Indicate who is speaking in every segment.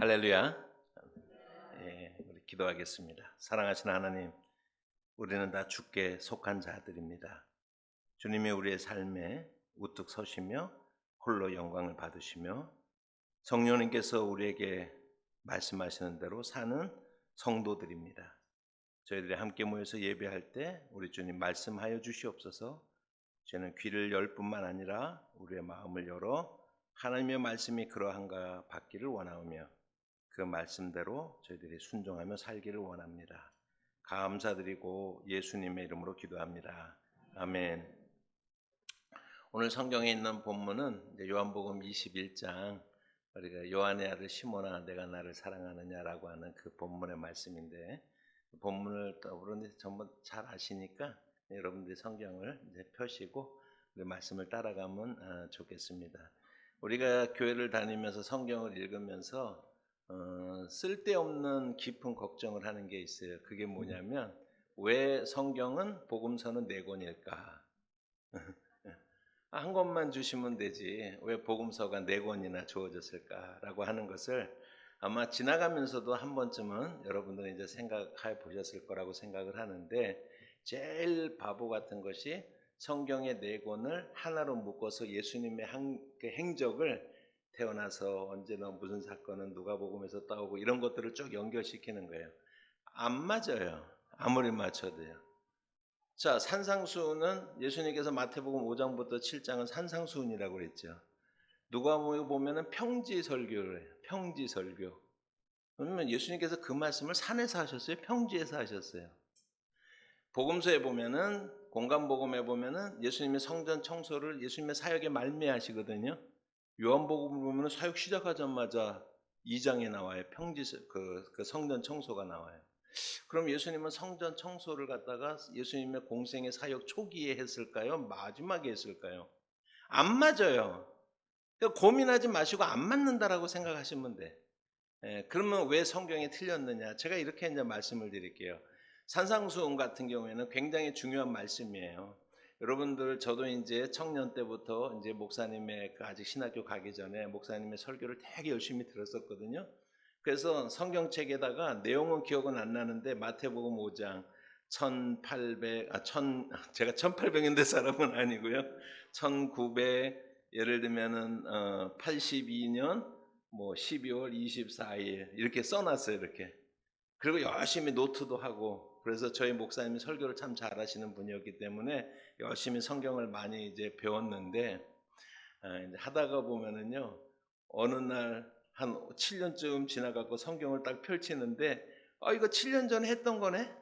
Speaker 1: 할렐루야. 우리 기도하겠습니다. 사랑하시는 하나님, 우리는 다 주께 속한 자들입니다. 주님이 우리의 삶에 우뚝 서시며 홀로 영광을 받으시며 성령님께서 우리에게 말씀하시는 대로 사는 성도들입니다. 저희들이 함께 모여서 예배할 때 우리 주님 말씀하여 주시옵소서. 저는 귀를 열 뿐만 아니라 우리의 마음을 열어 하나님의 말씀이 그러한가 받기를 원하오며 그 말씀대로 저희들이 순종하며 살기를 원합니다. 감사드리고 예수님의 이름으로 기도합니다. 아멘. 오늘 성경에 있는 본문은 요한복음 21장, 우리가 요한의 아들 시몬아 내가 나를 사랑하느냐라고 하는 그 본문의 말씀인데, 본문을 여러분들이 전부 잘 아시니까 여러분들이 성경을 이제 펴시고 그 말씀을 따라가면 좋겠습니다. 우리가 교회를 다니면서 성경을 읽으면서 쓸데없는 깊은 걱정을 하는 게 있어요. 그게 뭐냐면, 왜 성경은 복음서는 4권일까? 한 권만 주시면 되지 왜 복음서가 4권이나 주어졌을까라고 하는 것을 아마 지나가면서도 한 번쯤은 여러분들은 이제 생각해 보셨을 거라고 생각을 하는데, 제일 바보 같은 것이 성경의 4권을 하나로 묶어서 예수님의 그 행적을 태어나서 언제나 무슨 사건은 누가복음에서 따오고 이런 것들을 쭉 연결시키는 거예요. 안 맞아요. 아무리 맞춰도요. 자, 산상수훈은 예수님께서 마태복음 5장부터 7장은 산상수훈이라고 그랬죠. 누가복음에 보면은 평지설교를 해요. 평지설교. 그러면 예수님께서 그 말씀을 산에서 하셨어요? 평지에서 하셨어요? 복음서에 보면은, 공간복음에 보면은 예수님의 성전 청소를 예수님의 사역에 말미하시거든요. 요한복음을 보면 사역 시작하자마자 2장에 나와요. 그 성전 청소가 나와요. 그럼 예수님은 성전 청소를 갖다가 예수님의 공생의 사역 초기에 했을까요? 마지막에 했을까요? 안 맞아요. 그러니까 고민하지 마시고 안 맞는다라고 생각하시면 돼. 그러면 왜 성경이 틀렸느냐? 제가 이렇게 이제 말씀을 드릴게요. 산상수훈 같은 경우에는 굉장히 중요한 말씀이에요. 여러분들, 저도 이제 청년 때부터 이제 목사님의 아직 신학교 가기 전에 목사님의 설교를 되게 열심히 들었었거든요. 그래서 성경책에다가 내용은 기억은 안 나는데 마태복음 5장 1800 제가 1800년대 사람은 아니고요. 1900 예를 들면은 82년 뭐 12월 24일 이렇게 써놨어요. 이렇게. 그리고 열심히 노트도 하고, 그래서 저희 목사님이 설교를 참 잘하시는 분이었기 때문에 열심히 성경을 많이 이제 배웠는데, 이제 하다가 보면은요, 어느 날 한 7년쯤 지나갖고 성경을 딱 펼치는데, 이거 7년 전에 했던 거네?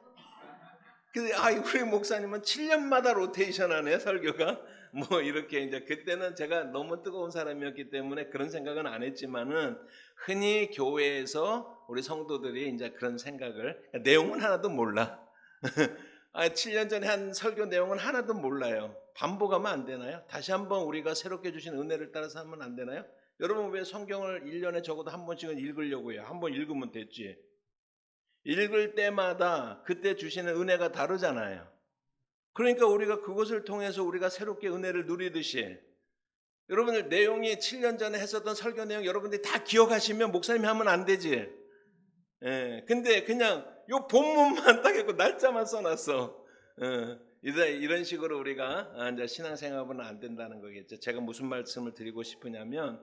Speaker 1: 근데 우리 목사님은 7년마다 로테이션 하네, 설교가. 뭐 이렇게 이제, 그때는 제가 너무 뜨거운 사람이었기 때문에 그런 생각은 안 했지만은, 흔히 교회에서 우리 성도들이 이제 그런 생각을, 내용은 하나도 몰라. 7년 전에 한 설교 내용은 하나도 몰라요. 반복하면 안 되나요? 다시 한번 우리가 새롭게 주신 은혜를 따라서 하면 안 되나요? 여러분, 왜 성경을 1년에 적어도 한 번씩은 읽으려고 해요? 한 번 읽으면 됐지. 읽을 때마다 그때 주시는 은혜가 다르잖아요. 그러니까 우리가 그것을 통해서 우리가 새롭게 은혜를 누리듯이, 여러분들 내용이 7년 전에 했었던 설교 내용 여러분들이 다 기억하시면 목사님이 하면 안 되지. 근데 그냥 요 본문만 딱 했고 날짜만 써놨어. 이런 식으로 우리가 이제 신앙생활은 안 된다는 거겠죠. 제가 무슨 말씀을 드리고 싶으냐면,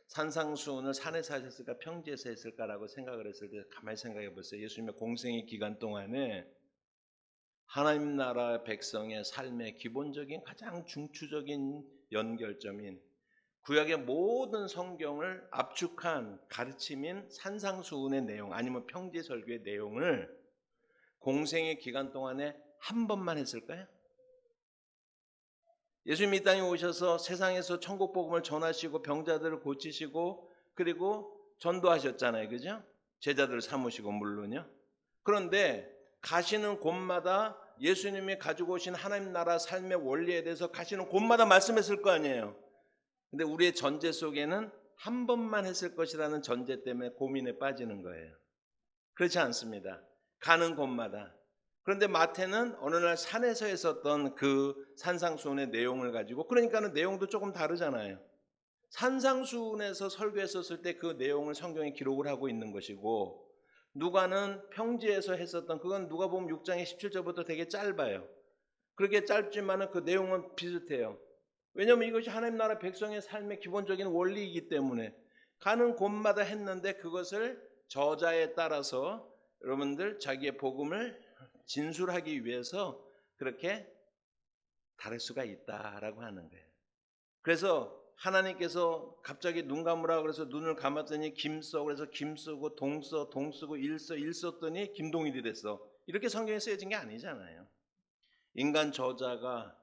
Speaker 1: 산상수훈을 산에서 하셨을까 평지에서 했을까라고 생각을 했을 때 가만히 생각해 보세요. 예수님의 공생의 기간 동안에 하나님 나라 백성의 삶의 기본적인 가장 중추적인 연결점인 구약의 모든 성경을 압축한 가르침인 산상수훈의 내용, 아니면 평지설교의 내용을 공생의 기간 동안에 한 번만 했을까요? 예수님이 이 땅에 오셔서 세상에서 천국 복음을 전하시고 병자들을 고치시고 그리고 전도하셨잖아요. 그죠? 제자들을 삼으시고 물론요. 그런데 가시는 곳마다 예수님이 가지고 오신 하나님 나라 삶의 원리에 대해서 가시는 곳마다 말씀했을 거 아니에요. 근데 우리의 전제 속에는 한 번만 했을 것이라는 전제 때문에 고민에 빠지는 거예요. 그렇지 않습니다. 가는 곳마다. 그런데 마태는 어느 날 산에서 했었던 그 산상수훈의 내용을 가지고, 그러니까는 내용도 조금 다르잖아요. 산상수훈에서 설교했었을 때 그 내용을 성경에 기록을 하고 있는 것이고, 누가는 평지에서 했었던, 그건 누가복음 6장의 17절부터 되게 짧아요. 그렇게 짧지만은 그 내용은 비슷해요. 왜냐하면 이것이 하나님 나라 백성의 삶의 기본적인 원리이기 때문에 가는 곳마다 했는데, 그것을 저자에 따라서 여러분들 자기의 복음을 진술하기 위해서 그렇게 다를 수가 있다라고 하는 거예요. 그래서 하나님께서 갑자기 눈 감으라 그래서 눈을 감았더니 김써, 그래서 김쓰고 동써, 동쓰고 일써, 일썼더니 김동일이 됐어. 이렇게 성경에 쓰여진 게 아니잖아요. 인간 저자가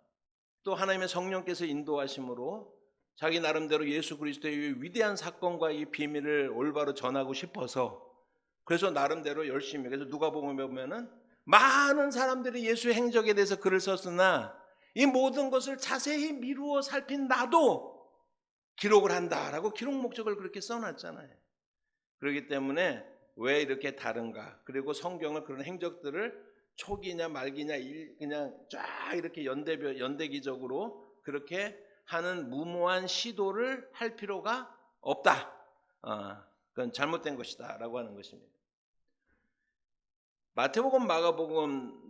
Speaker 1: 또 하나님의 성령께서 인도하심으로 자기 나름대로 예수 그리스도의 위대한 사건과 이 비밀을 올바로 전하고 싶어서, 그래서 나름대로 열심히, 그래서 누가복음에 보면은 많은 사람들이 예수의 행적에 대해서 글을 썼으나 이 모든 것을 자세히 미루어 살핀 나도 기록을 한다라고 기록 목적을 그렇게 써놨잖아요. 그렇기 때문에 왜 이렇게 다른가? 그리고 성경을 그런 행적들을 초기냐 말기냐 그냥 쫙 이렇게 연대기적으로 그렇게 하는 무모한 시도를 할 필요가 없다. 그건 잘못된 것이다라고 하는 것입니다. 마태복음, 마가복음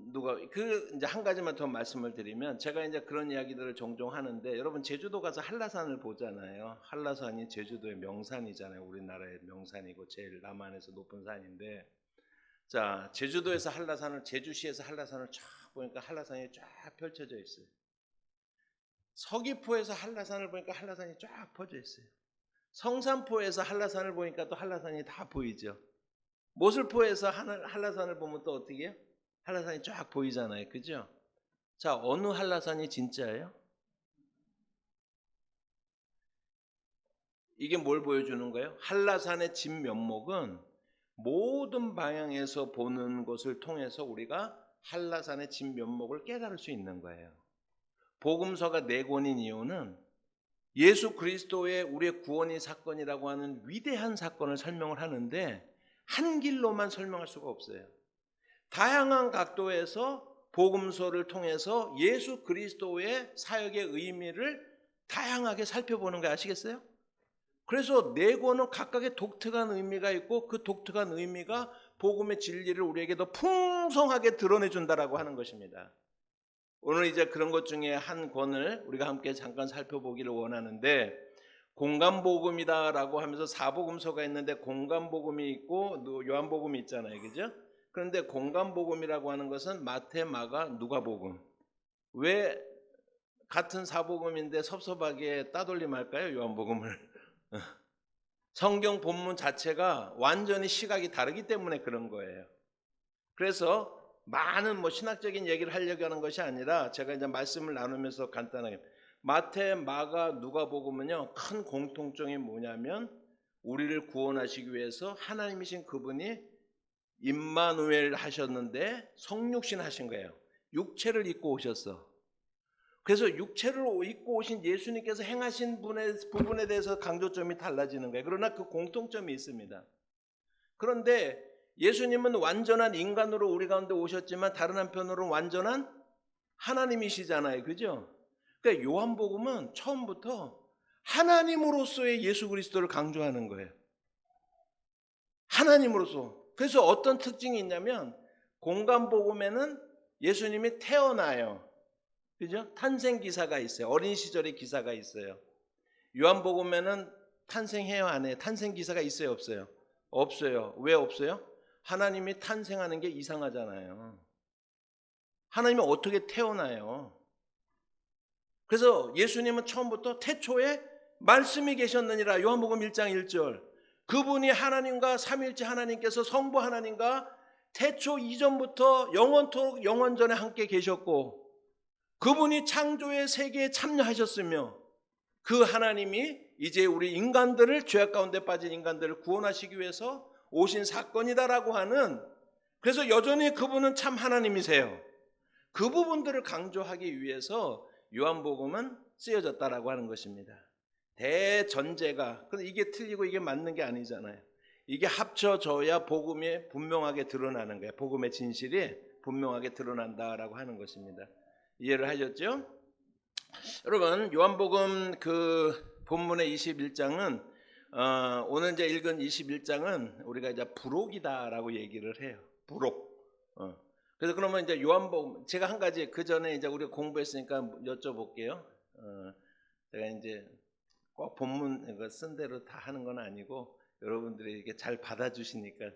Speaker 1: 이제 한 가지만 더 말씀을 드리면, 제가 이제 그런 이야기들을 종종 하는데, 여러분 제주도 가서 한라산을 보잖아요. 한라산이 제주도의 명산이잖아요. 우리나라의 명산이고 제일 남한에서 높은 산인데, 자, 제주도에서 한라산을, 제주시에서 한라산을 쫙 보니까 한라산이 쫙 펼쳐져 있어요. 서귀포에서 한라산을 보니까 한라산이 쫙 퍼져 있어요. 성산포에서 한라산을 보니까 또 한라산이 다 보이죠. 모슬포에서 한라산을 보면 또 어떻게 해요? 한라산이 쫙 보이잖아요. 그죠? 자, 어느 한라산이 진짜예요? 이게 뭘 보여주는 거예요? 한라산의 진면목은 모든 방향에서 보는 것을 통해서 우리가 한라산의 진면목을 깨달을 수 있는 거예요. 복음서가 4권인 이유는 예수 그리스도의 우리의 구원의 사건이라고 하는 위대한 사건을 설명을 하는데, 한 길로만 설명할 수가 없어요. 다양한 각도에서 복음서를 통해서 예수 그리스도의 사역의 의미를 다양하게 살펴보는 거 아시겠어요? 그래서 4권은 각각의 독특한 의미가 있고, 그 독특한 의미가 복음의 진리를 우리에게 더 풍성하게 드러내준다라고 하는 것입니다. 오늘 이제 그런 것 중에 한 권을 우리가 함께 잠깐 살펴보기를 원하는데, 공간복음이다라고 하면서 4복음서가 있는데 공간복음이 있고 요한복음이 있잖아요. 그죠? 그런데 공간복음이라고 하는 것은 마태, 마가, 누가복음. 왜 같은 4복음인데 섭섭하게 따돌림할까요? 요한복음을. 성경 본문 자체가 완전히 시각이 다르기 때문에 그런 거예요. 그래서 많은 신학적인 얘기를 하려고 하는 것이 아니라, 제가 이제 말씀을 나누면서 간단하게, 마태, 마가, 누가복음은요, 큰 공통점이 뭐냐면 우리를 구원하시기 위해서 하나님이신 그분이 임마누엘 하셨는데 성육신 하신 거예요. 육체를 입고 오셨어. 그래서 육체를 입고 오신 예수님께서 행하신 부분에 대해서 강조점이 달라지는 거예요. 그러나 그 공통점이 있습니다. 그런데 예수님은 완전한 인간으로 우리 가운데 오셨지만 다른 한편으로는 완전한 하나님이시잖아요. 그죠? 그러니까 요한복음은 처음부터 하나님으로서의 예수 그리스도를 강조하는 거예요. 하나님으로서. 그래서 어떤 특징이 있냐면, 공간복음에는 예수님이 태어나요. 그죠? 탄생 기사가 있어요. 어린 시절의 기사가 있어요. 요한복음에는 탄생해요, 안 해요? 탄생 기사가 있어요, 없어요? 없어요. 왜 없어요? 하나님이 탄생하는 게 이상하잖아요. 하나님이 어떻게 태어나요? 그래서 예수님은 처음부터 태초에 말씀이 계셨느니라, 요한복음 1장 1절. 그분이 하나님과 삼위일체 하나님께서 성부 하나님과 태초 이전부터 영원토록 영원전에 함께 계셨고, 그분이 창조의 세계에 참여하셨으며, 그 하나님이 이제 우리 인간들을, 죄악 가운데 빠진 인간들을 구원하시기 위해서 오신 사건이다라고 하는, 그래서 여전히 그분은 참 하나님이세요. 그 부분들을 강조하기 위해서 요한복음은 쓰여졌다라고 하는 것입니다. 대전제가, 근데 이게 틀리고 이게 맞는 게 아니잖아요. 이게 합쳐져야 복음이 분명하게 드러나는 거예요. 복음의 진실이 분명하게 드러난다라고 하는 것입니다. 이해를 하셨죠? 여러분, 요한복음 본문의 21장은 오늘 이제 읽은 21장은 우리가 이제 부록이다라고 얘기를 해요. 부록. 그래서 그러면 이제 요한복음, 제가 한 가지 그 전에 이제 우리가 공부했으니까 여쭤볼게요. 제가 이제 꼭 본문 쓴 대로 다 하는 건 아니고 여러분들이 이렇게 잘 받아주시니까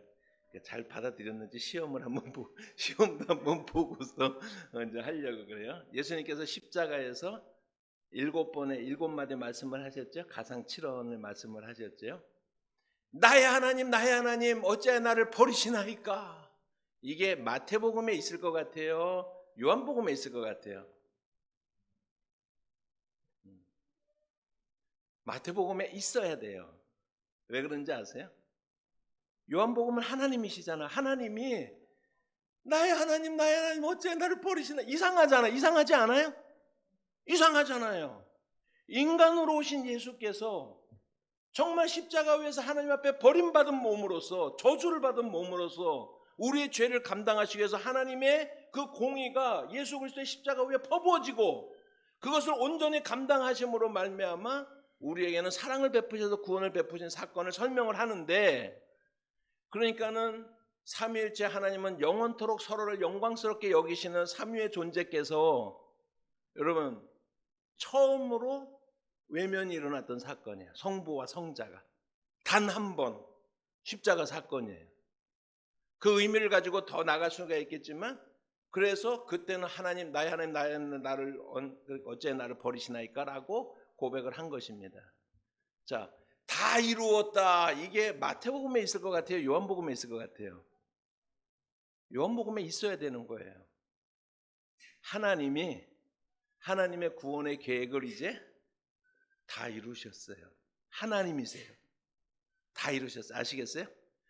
Speaker 1: 잘 받아들였는지 시험도 한번 보고서 이제 하려고 그래요. 예수님께서 십자가에서 7번에 7마디 말씀을 하셨죠. 가상 7언을 말씀을 하셨죠. 나의 하나님 어찌하여 나를 버리시나이까. 이게 마태복음에 있을 것 같아요, 요한복음에 있을 것 같아요? 마태복음에 있어야 돼요. 왜 그런지 아세요? 요한복음은 하나님이시잖아. 하나님이 나의 하나님 어찌하여 나를 버리시나. 이상하지 않아요? 이상하잖아요. 인간으로 오신 예수께서 정말 십자가 위에서 하나님 앞에 버림받은 몸으로서, 저주를 받은 몸으로서 우리의 죄를 감당하시기 위해서 하나님의 그 공의가 예수 그리스도의 십자가 위에 퍼부어지고 그것을 온전히 감당하심으로 말미암아 우리에게는 사랑을 베푸셔서 구원을 베푸신 사건을 설명을 하는데, 그러니까는 삼위일체 하나님은 영원토록 서로를 영광스럽게 여기시는 삼위의 존재께서 여러분 처음으로 외면이 일어났던 사건이에요. 성부와 성자가 단 한 번 십자가 사건이에요. 그 의미를 가지고 더 나갈 수가 있겠지만, 그래서 그때는 하나님 나를 어째 나를 버리시나이까 라고 고백을 한 것입니다. 자, 다 이루었다. 이게 마태복음에 있을 것 같아요, 요한복음에 있을 것 같아요? 요한복음에 있어야 되는 거예요. 하나님의 구원의 계획을 이제 다 이루셨어요. 하나님이세요. 다 이루셨어요. 아시겠어요?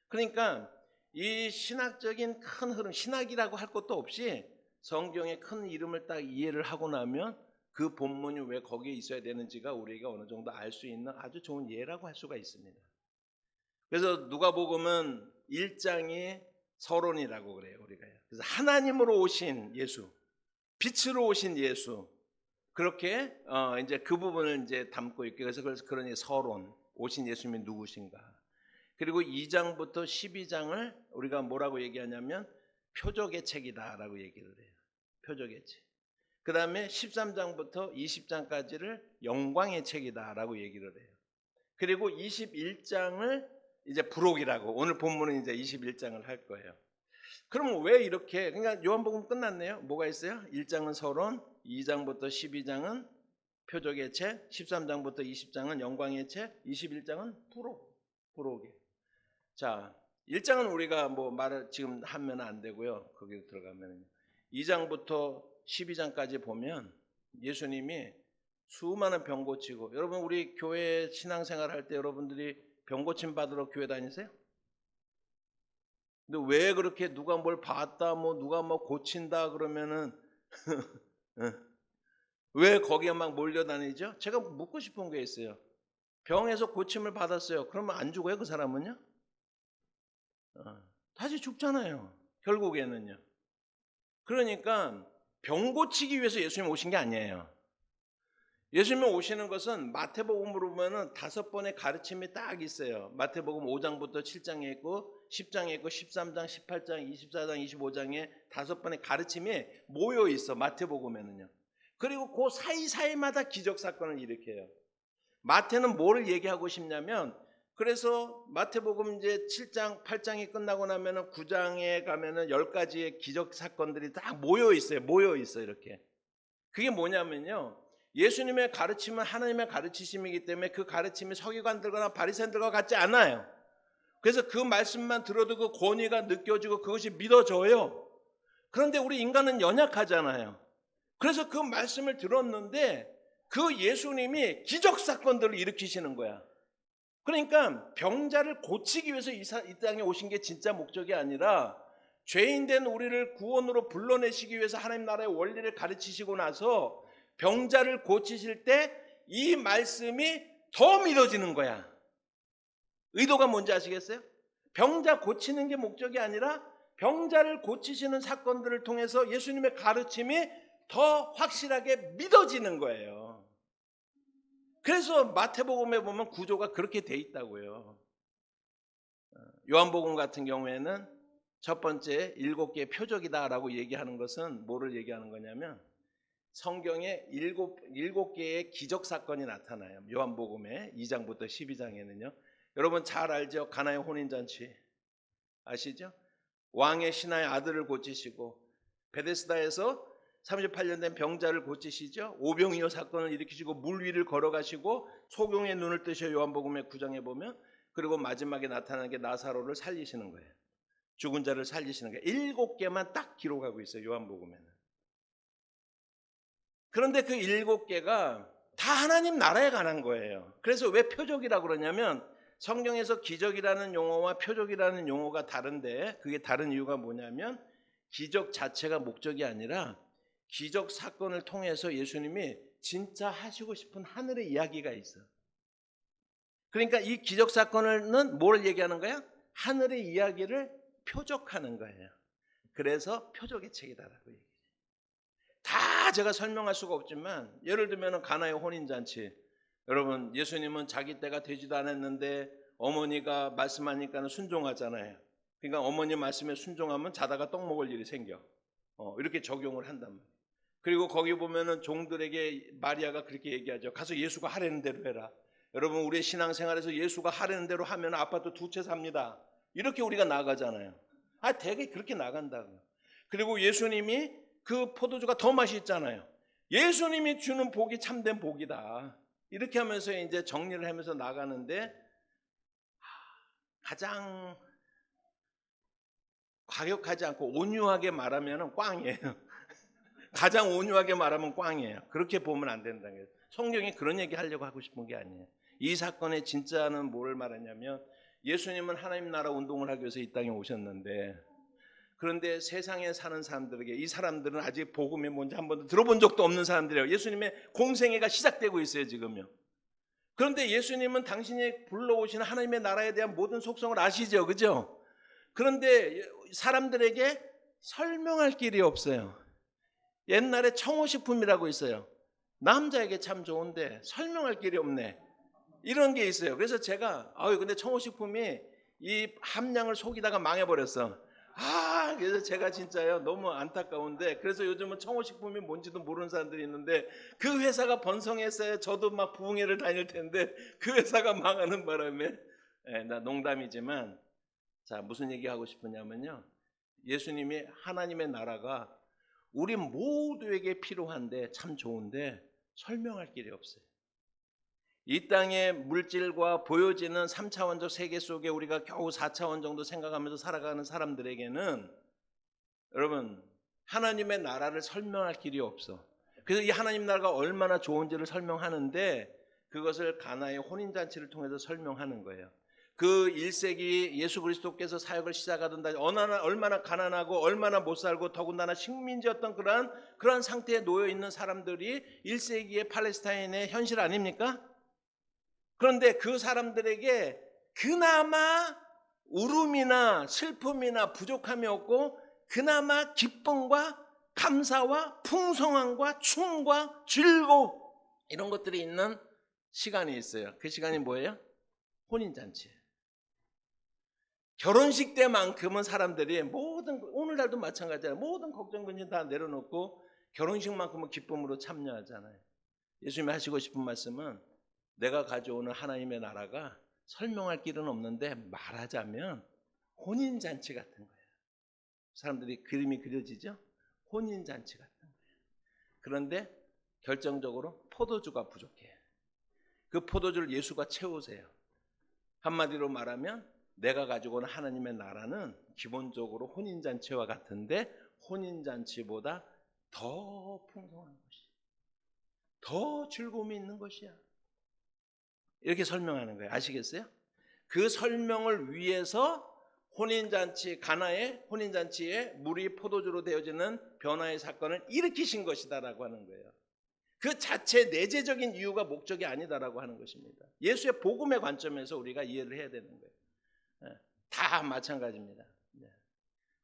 Speaker 1: 그러니까 이 신학적인 큰 흐름, 신학이라고 할 것도 없이 성경의 큰 이름을 딱 이해를 하고 나면 그 본문이 왜 거기에 있어야 되는지가 우리가 어느 정도 알 수 있는 아주 좋은 예라고 할 수가 있습니다. 그래서 누가복음은 1장이 서론이라고 그래요, 우리가요. 그래서 하나님으로 오신 예수, 빛으로 오신 예수, 그렇게 이제 그 부분을 이제 담고 있게, 그래서 그러니 서론, 오신 예수님이 누구신가. 그리고 2장부터 12장을 우리가 뭐라고 얘기하냐면 표적의 책이다라고 얘기를 해요. 표적의 책. 그 다음에 13장부터 20장까지를 영광의 책이다라고 얘기를 해요. 그리고 21장을 이제 부록이라고, 오늘 본문은 이제 21장을 할 거예요. 그러면 왜 이렇게, 그러니까 요한복음 끝났네요. 뭐가 있어요? 1장은 서론, 2장부터 12장은 표적의 책, 13장부터 20장은 영광의 책, 21장은 부록이에요. 자, 1장은 우리가 뭐 말을 지금 하면 안 되고요. 거기로 들어가면 2장부터 12장까지 보면 예수님이 수많은 병 고치고, 여러분 우리 교회 신앙생활 할 때 여러분들이 병 고침 받으러 교회 다니세요? 근데 왜 그렇게 누가 뭘 봤다, 뭐 누가 뭐 고친다 그러면은 왜 거기에 막 몰려다니죠? 제가 묻고 싶은 게 있어요. 병에서 고침을 받았어요. 그러면 안 죽어요, 그 사람은요? 다시 죽잖아요, 결국에는요. 그러니까 병 고치기 위해서 예수님 오신 게 아니에요. 예수님이 오시는 것은 마태복음으로 보면은 5번의 가르침이 딱 있어요. 마태복음 5장부터 7장에 있고 10장에 있고 13장, 18장, 24장, 25장에 5번의 가르침이 모여 있어, 마태복음에는요. 그리고 그 사이사이마다 기적사건을 일으켜요. 마태는 뭐를 얘기하고 싶냐면, 그래서 마태복음 이제 7장, 8장이 끝나고 나면은 9장에 가면은 10가지의 기적사건들이 딱 모여 있어요. 이렇게. 그게 뭐냐면요, 예수님의 가르침은 하나님의 가르치심이기 때문에 그 가르침이 서기관들과 바리새인들과 같지 않아요. 그래서 그 말씀만 들어도 그 권위가 느껴지고 그것이 믿어져요. 그런데 우리 인간은 연약하잖아요. 그래서 그 말씀을 들었는데 그 예수님이 기적사건들을 일으키시는 거야. 그러니까 병자를 고치기 위해서 이 땅에 오신 게 진짜 목적이 아니라 죄인된 우리를 구원으로 불러내시기 위해서 하나님 나라의 원리를 가르치시고 나서 병자를 고치실 때 이 말씀이 더 믿어지는 거야. 의도가 뭔지 아시겠어요? 병자 고치는 게 목적이 아니라 병자를 고치시는 사건들을 통해서 예수님의 가르침이 더 확실하게 믿어지는 거예요. 그래서 마태복음에 보면 구조가 그렇게 돼 있다고요. 요한복음 같은 경우에는 첫 번째 7개의 표적이다라고 얘기하는 것은 뭐를 얘기하는 거냐면 성경에 일곱 개의 기적 사건이 나타나요. 요한복음에 2장부터 12장에는요. 여러분 잘 알죠? 가나의 혼인잔치 아시죠? 왕의 신하의 아들을 고치시고 베데스다에서 38년 된 병자를 고치시죠. 오병이어 사건을 일으키시고 물 위를 걸어가시고 소경의 눈을 뜨셔 요한복음의 9장에 보면 그리고 마지막에 나타나는 게 나사로를 살리시는 거예요. 죽은 자를 살리시는 거예요. 7개만 딱 기록하고 있어요. 요한복음에는. 그런데 그 7개가 다 하나님 나라에 관한 거예요. 그래서 왜 표적이라고 그러냐면 성경에서 기적이라는 용어와 표적이라는 용어가 다른데 그게 다른 이유가 뭐냐면 기적 자체가 목적이 아니라 기적 사건을 통해서 예수님이 진짜 하시고 싶은 하늘의 이야기가 있어. 그러니까 이 기적 사건은 뭘 얘기하는 거야? 하늘의 이야기를 표적하는 거예요. 그래서 표적의 책이다라고 얘기해요. 다 제가 설명할 수가 없지만 예를 들면 가나의 혼인잔치. 여러분 예수님은 자기 때가 되지도 않았는데 어머니가 말씀하니까 순종하잖아요. 그러니까 어머니 말씀에 순종하면 자다가 떡 먹을 일이 생겨. 이렇게 적용을 한단 말이에요. 그리고 거기 보면은 종들에게 마리아가 그렇게 얘기하죠. 가서 예수가 하라는 대로 해라. 여러분 우리의 신앙생활에서 예수가 하라는 대로 하면 아파트 2채 삽니다. 이렇게 우리가 나가잖아요. 되게 그렇게 나간다고요. 그리고 예수님이 그 포도주가 더 맛있잖아요. 예수님이 주는 복이 참된 복이다. 이렇게 하면서 이제 정리를 하면서 나가는데 가장 과격하지 않고 온유하게 말하면 꽝이에요. 가장 온유하게 말하면 꽝이에요. 그렇게 보면 안 된다는 거예요. 성경이 그런 얘기 하려고 하고 싶은 게 아니에요. 이 사건의 진짜는 뭘 말하냐면 예수님은 하나님 나라 운동을 하기 위해서 이 땅에 오셨는데 그런데 세상에 사는 사람들에게 이 사람들은 아직 복음이 뭔지 한 번도 들어본 적도 없는 사람들이에요. 예수님의 공생애가 시작되고 있어요 지금요. 그런데 예수님은 당신이 불러오신 하나님의 나라에 대한 모든 속성을 아시죠, 그죠? 그런데 사람들에게 설명할 길이 없어요. 옛날에 청호식품이라고 있어요. 남자에게 참 좋은데 설명할 길이 없네. 이런 게 있어요. 그래서 제가 근데 청호식품이 이 함량을 속이다가 망해버렸어. 그래서 제가 진짜요 너무 안타까운데 그래서 요즘은 청호식품이 뭔지도 모르는 사람들이 있는데 그 회사가 번성했어야 저도 막 부흥회를 다닐 텐데 그 회사가 망하는 바람에 나 농담이지만 자 무슨 얘기하고 싶으냐면요. 예수님이 하나님의 나라가 우리 모두에게 필요한데 참 좋은데 설명할 길이 없어요. 이 땅의 물질과 보여지는 3차원적 세계 속에 우리가 겨우 4차원 정도 생각하면서 살아가는 사람들에게는 여러분 하나님의 나라를 설명할 길이 없어. 그래서 이 하나님 나라가 얼마나 좋은지를 설명하는데 그것을 가나의 혼인잔치를 통해서 설명하는 거예요. 그 1세기 예수 그리스도께서 사역을 시작하던 날 얼마나 가난하고 얼마나 못 살고 더군다나 식민지였던 그러한 상태에 놓여 있는 사람들이 1세기의 팔레스타인의 현실 아닙니까? 그런데 그 사람들에게 그나마 울음이나 슬픔이나 부족함이 없고 그나마 기쁨과 감사와 풍성함과 춤과 즐거움 이런 것들이 있는 시간이 있어요. 그 시간이 뭐예요? 혼인잔치. 결혼식 때만큼은 사람들이 오늘날도 마찬가지예요. 모든 걱정 근심 다 내려놓고 결혼식만큼은 기쁨으로 참여하잖아요. 예수님이 하시고 싶은 말씀은 내가 가져오는 하나님의 나라가 설명할 길은 없는데 말하자면 혼인잔치 같은 거예요. 사람들이 그림이 그려지죠? 혼인잔치 같은 거예요. 그런데 결정적으로 포도주가 부족해. 그 포도주를 예수가 채우세요. 한마디로 말하면 내가 가지고 오는 하나님의 나라는 기본적으로 혼인잔치와 같은데 혼인잔치보다 더 풍성한 것이야. 더 즐거움이 있는 것이야. 이렇게 설명하는 거예요. 아시겠어요? 그 설명을 위해서 가나의 혼인잔치에 물이 포도주로 되어지는 변화의 사건을 일으키신 것이다라고 하는 거예요. 그 자체 내재적인 이유가 목적이 아니다라고 하는 것입니다. 예수의 복음의 관점에서 우리가 이해를 해야 되는 거예요. 다 마찬가지입니다.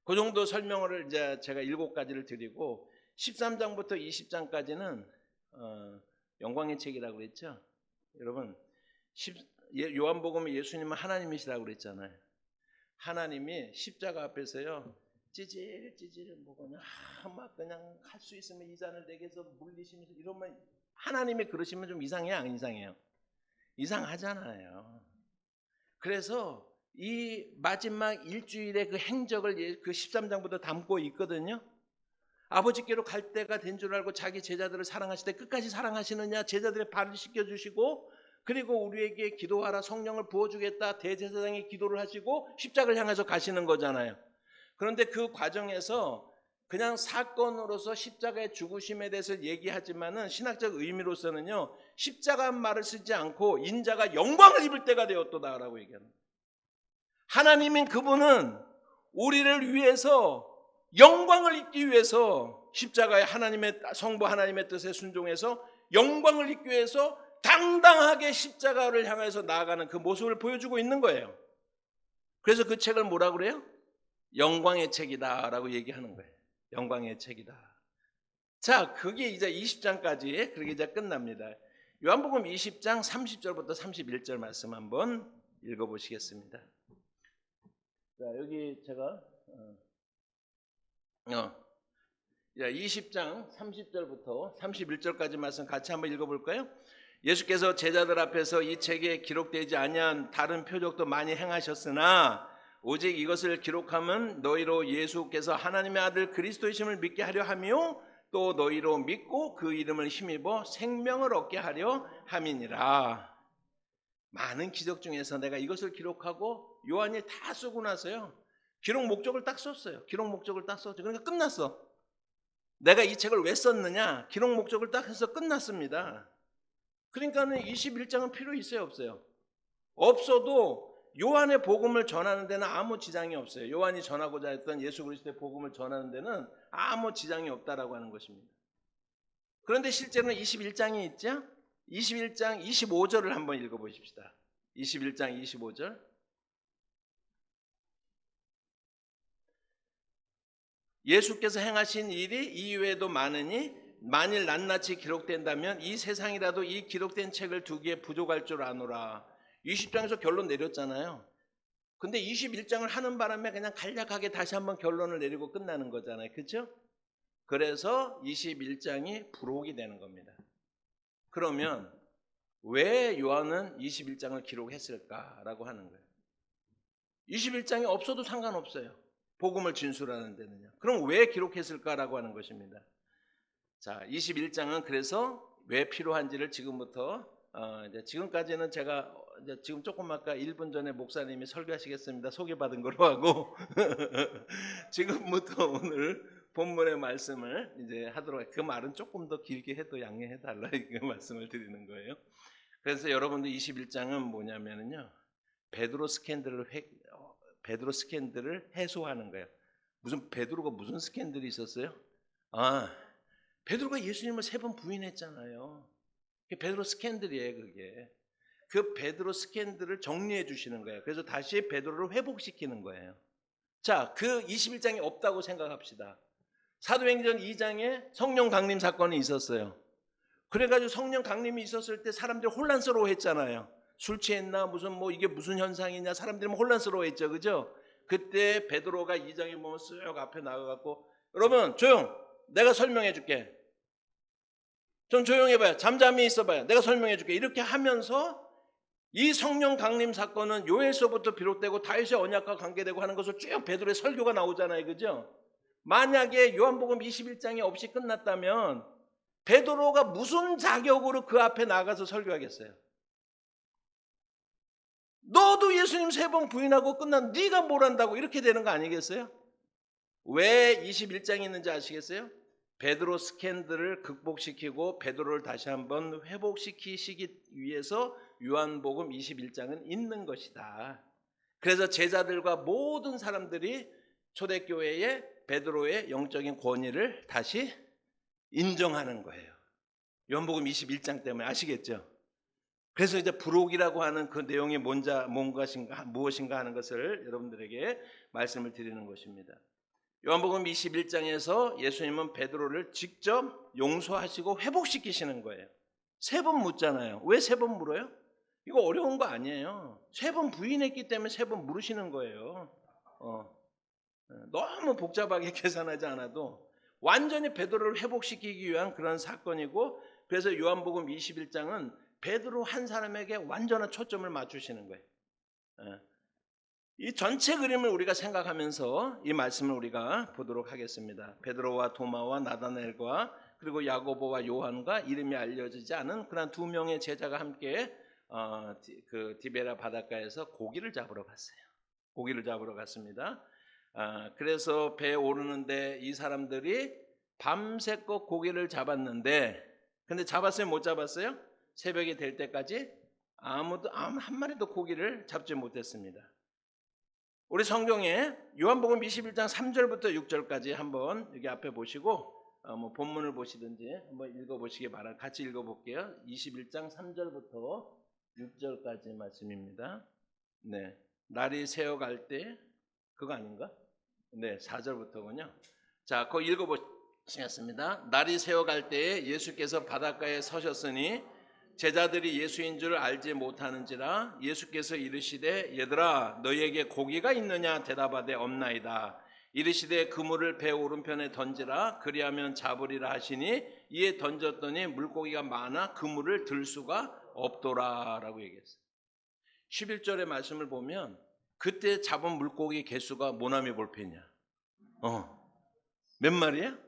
Speaker 1: 그 정도 설명을 이제 제가 7가지를 드리고 13장부터 20장까지는 영광의 책이라고 그랬죠. 여러분, 요한복음에 예수님은 하나님이시라고 그랬잖아요. 하나님이 십자가 앞에서요, 찌질찌질 뭐 그냥 막 그냥 할 수 있으면 이 잔을 내게서 물리시면서 이러면 하나님이 그러시면 좀 이상해요, 안 이상해요? 이상하잖아요. 그래서 이 마지막 일주일의 그 행적을 그 13장부터 담고 있거든요. 아버지께로 갈 때가 된 줄 알고 자기 제자들을 사랑하실 때 끝까지 사랑하시느냐, 제자들의 발을 씻겨주시고, 그리고 우리에게 기도하라, 성령을 부어주겠다, 대제사장이 기도를 하시고 십자가를 향해서 가시는 거잖아요. 그런데 그 과정에서 그냥 사건으로서 십자가의 죽으심에 대해서 얘기하지만은 신학적 의미로서는요, 십자가 말을 쓰지 않고 인자가 영광을 입을 때가 되었도다라고 얘기하는 거예요. 하나님인 그분은 우리를 위해서 영광을 입기 위해서 십자가의 하나님의 성부 하나님의 뜻에 순종해서 영광을 입기 위해서 당당하게 십자가를 향해서 나아가는 그 모습을 보여주고 있는 거예요. 그래서 그 책을 뭐라고 그래요? 영광의 책이다 라고 얘기하는 거예요. 영광의 책이다. 자, 그게 이제 20장까지 그렇게 이제 끝납니다. 요한복음 20장 30절부터 31절 말씀 한번 읽어보시겠습니다. 자, 여기 제가 20장 30절부터 31절까지 말씀 같이 한번 읽어볼까요? 예수께서 제자들 앞에서 이 책에 기록되지 아니한 다른 표적도 많이 행하셨으나 오직 이것을 기록함은 너희로 예수께서 하나님의 아들 그리스도이심을 믿게 하려 하며 또 너희로 믿고 그 이름을 힘입어 생명을 얻게 하려 함이니라. 많은 기적 중에서 내가 이것을 기록하고 요한이 다 쓰고 나서요, 기록 목적을 딱 썼어요. 기록 목적을 딱 썼죠. 그러니까 끝났어. 내가 이 책을 왜 썼느냐? 기록 목적을 딱 해서 끝났습니다. 그러니까는 21장은 필요 있어요, 없어요? 없어도 요한의 복음을 전하는 데는 아무 지장이 없어요. 요한이 전하고자 했던 예수 그리스도의 복음을 전하는 데는 아무 지장이 없다라고 하는 것입니다. 그런데 실제로는 21장이 있죠? 21장 25절을 한번 읽어보십시다. 21장 25절. 예수께서 행하신 일이 이외에도 많으니 만일 낱낱이 기록된다면 이 세상이라도 이 기록된 책을 두기에 부족할 줄 아노라. 20장에서 결론 내렸잖아요. 근데 21장을 하는 바람에 그냥 간략하게 다시 한번 결론을 내리고 끝나는 거잖아요. 그렇죠? 그래서 21장이 부록이 되는 겁니다. 그러면 왜 요한은 21장을 기록했을까라고 하는 거예요. 21장이 없어도 상관없어요. 복음을 진술하는 데는요. 그럼 왜 기록했을까라고 하는 것입니다. 자, 21장은 그래서 왜 필요한지를 지금부터 이제 지금까지는 제가 이제 지금 조금 아까 1분 전에 목사님이 설교하시겠습니다. 소개받은 거로 하고 지금부터 오늘 본문의 말씀을 이제 하도록 그 말은 조금 더 길게 해도 양해해 달라 그 말씀을 드리는 거예요. 그래서 여러분들 21장은 뭐냐면요, 베드로 스캔들을 해소하는 거예요. 무슨 베드로가 무슨 스캔들이 있었어요? 베드로가 예수님을 3번 부인했잖아요. 베드로 스캔들이에요, 그게. 그 베드로 스캔들을 정리해 주시는 거예요. 그래서 다시 베드로를 회복시키는 거예요. 자, 그 21장이 없다고 생각합시다. 사도행전 2장에 성령 강림 사건이 있었어요. 그래가지고 성령 강림이 있었을 때 사람들이 혼란스러워했잖아요. 술 취했나 무슨 이게 무슨 현상이냐 사람들이 혼란스러워했죠, 그죠? 그때 베드로가 2장에 보면 쓱 앞에 나가갖고 여러분 조용, 내가 설명해줄게. 좀 조용해봐요. 잠잠히 있어봐요. 내가 설명해줄게. 이렇게 하면서 이 성령 강림 사건은 요엘서부터 비롯되고 다윗의 언약과 관계되고 하는 것을 쭉 베드로의 설교가 나오잖아요, 그죠? 만약에 요한복음 21장이 없이 끝났다면 베드로가 무슨 자격으로 그 앞에 나가서 설교하겠어요? 너도 예수님 3번 부인하고 끝난 네가 뭘 한다고 이렇게 되는 거 아니겠어요? 왜 21장이 있는지 아시겠어요? 베드로 스캔들을 극복시키고 베드로를 다시 한번 회복시키시기 위해서 요한복음 21장은 있는 것이다. 그래서 제자들과 모든 사람들이 초대교회의 베드로의 영적인 권위를 다시 인정하는 거예요. 요한복음 21장 때문에 아시겠죠? 그래서 이제 부록이라고 하는 그 내용이 무엇인가 하는 것을 여러분들에게 말씀을 드리는 것입니다. 요한복음 21장에서 예수님은 베드로를 직접 용서하시고 회복시키시는 거예요. 세 번 묻잖아요. 왜 세 번 물어요? 이거 어려운 거 아니에요. 세 번 부인했기 때문에 세 번 물으시는 거예요. 너무 복잡하게 계산하지 않아도 완전히 베드로를 회복시키기 위한 그런 사건이고, 그래서 요한복음 21장은 베드로 한 사람에게 완전한 초점을 맞추시는 거예요. 이 전체 그림을 우리가 생각하면서 이 말씀을 우리가 보도록 하겠습니다. 베드로와 도마와 나다나엘과 그리고 야고보와 요한과 이름이 알려지지 않은 그런 두 명의 제자가 함께 그 디베라 바닷가에서 고기를 잡으러 갔어요. 고기를 잡으러 갔습니다. 그래서 배에 오르는데 이 사람들이 밤새껏 고기를 잡았는데, 근데 잡았어요? 못 잡았어요? 새벽이 될 때까지 한 마리도 고기를 잡지 못했습니다. 우리 성경에 요한복음 21장 3절부터 6절까지 한번 여기 앞에 보시고 뭐 본문을 보시든지 한번 읽어보시기 바랍니다. 같이 읽어볼게요. 21장 3절부터 6절까지 말씀입니다. 네, 날이 새어갈 때 그거 아닌가? 네, 4절부터군요. 자, 그거 읽어보시겠습니다. 날이 새어갈 때에 예수께서 바닷가에 서셨으니 제자들이 예수인 줄 알지 못하는지라. 예수께서 이르시되 얘들아 너희에게 고기가 있느냐 대답하되 없나이다. 이르시되 그물을 배 오른편에 던지라 그리하면 잡으리라 하시니 이에 던졌더니 물고기가 많아 그물을 들 수가 없더라 라고 얘기했어요. 11절의 말씀을 보면 그때 잡은 물고기 개수가 모나미 볼펜이야. 몇 마리야?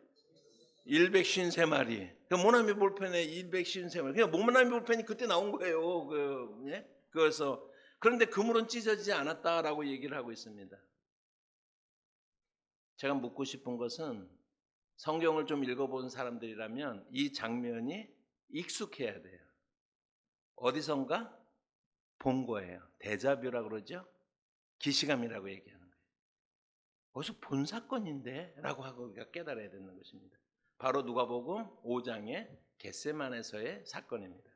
Speaker 1: 153마리. 그 모나미 볼펜에 253마리. 그냥 모나미 볼펜이 그때 나온 거예요. 그래서 그런데 그물은 찢어지지 않았다라고 얘기를 하고 있습니다. 제가 묻고 싶은 것은 성경을 좀 읽어본 사람들이라면 이 장면이 익숙해야 돼요. 어디선가 본 거예요. 데자뷰라고 그러죠. 기시감이라고 얘기하는 거예요. 어디서 본 사건인데 라고 하고 우리가 깨달아야 되는 것입니다. 바로 누가복음 5장의 겟세마네서의 사건입니다.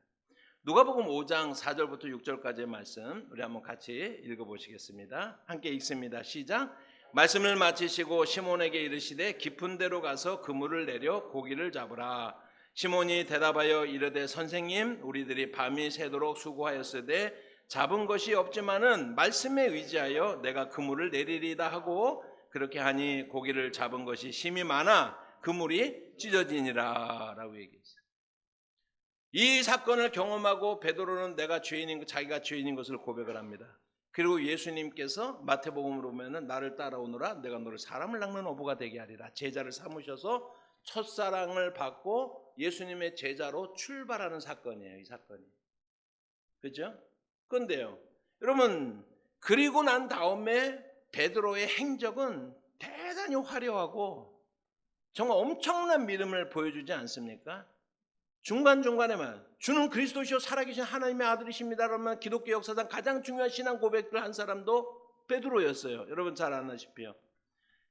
Speaker 1: 누가복음 5장 4절부터 6절까지의 말씀 우리 한번 같이 읽어보시겠습니다. 함께 읽습니다. 시작. 말씀을 마치시고 시몬에게 이르시되 깊은 데로 가서 그물을 내려 고기를 잡으라. 시몬이 대답하여 이르되 선생님 우리들이 밤이 새도록 수고하였으되 잡은 것이 없지만은 말씀에 의지하여 내가 그물을 내리리다 하고 그렇게 하니 고기를 잡은 것이 심히 많아 그물이 찢어지니라 라고 얘기했어요. 이 사건을 경험하고 베드로는 자기가 죄인인 것을 고백을 합니다. 그리고 예수님께서 마태복음으로 보면은 나를 따라오너라 내가 너를 사람을 낚는 어부가 되게 하리라. 제자를 삼으셔서 첫사랑을 받고 예수님의 제자로 출발하는 사건이에요. 이 사건이. 그죠? 그런데요. 여러분 그리고 난 다음에 베드로의 행적은 대단히 화려하고 정말 엄청난 믿음을 보여주지 않습니까? 중간중간에만 주는 그리스도시요 살아계신 하나님의 아들이십니다 그러면 기독교 역사상 가장 중요한 신앙 고백을 한 사람도 베드로였어요. 여러분 잘 아시다시피요.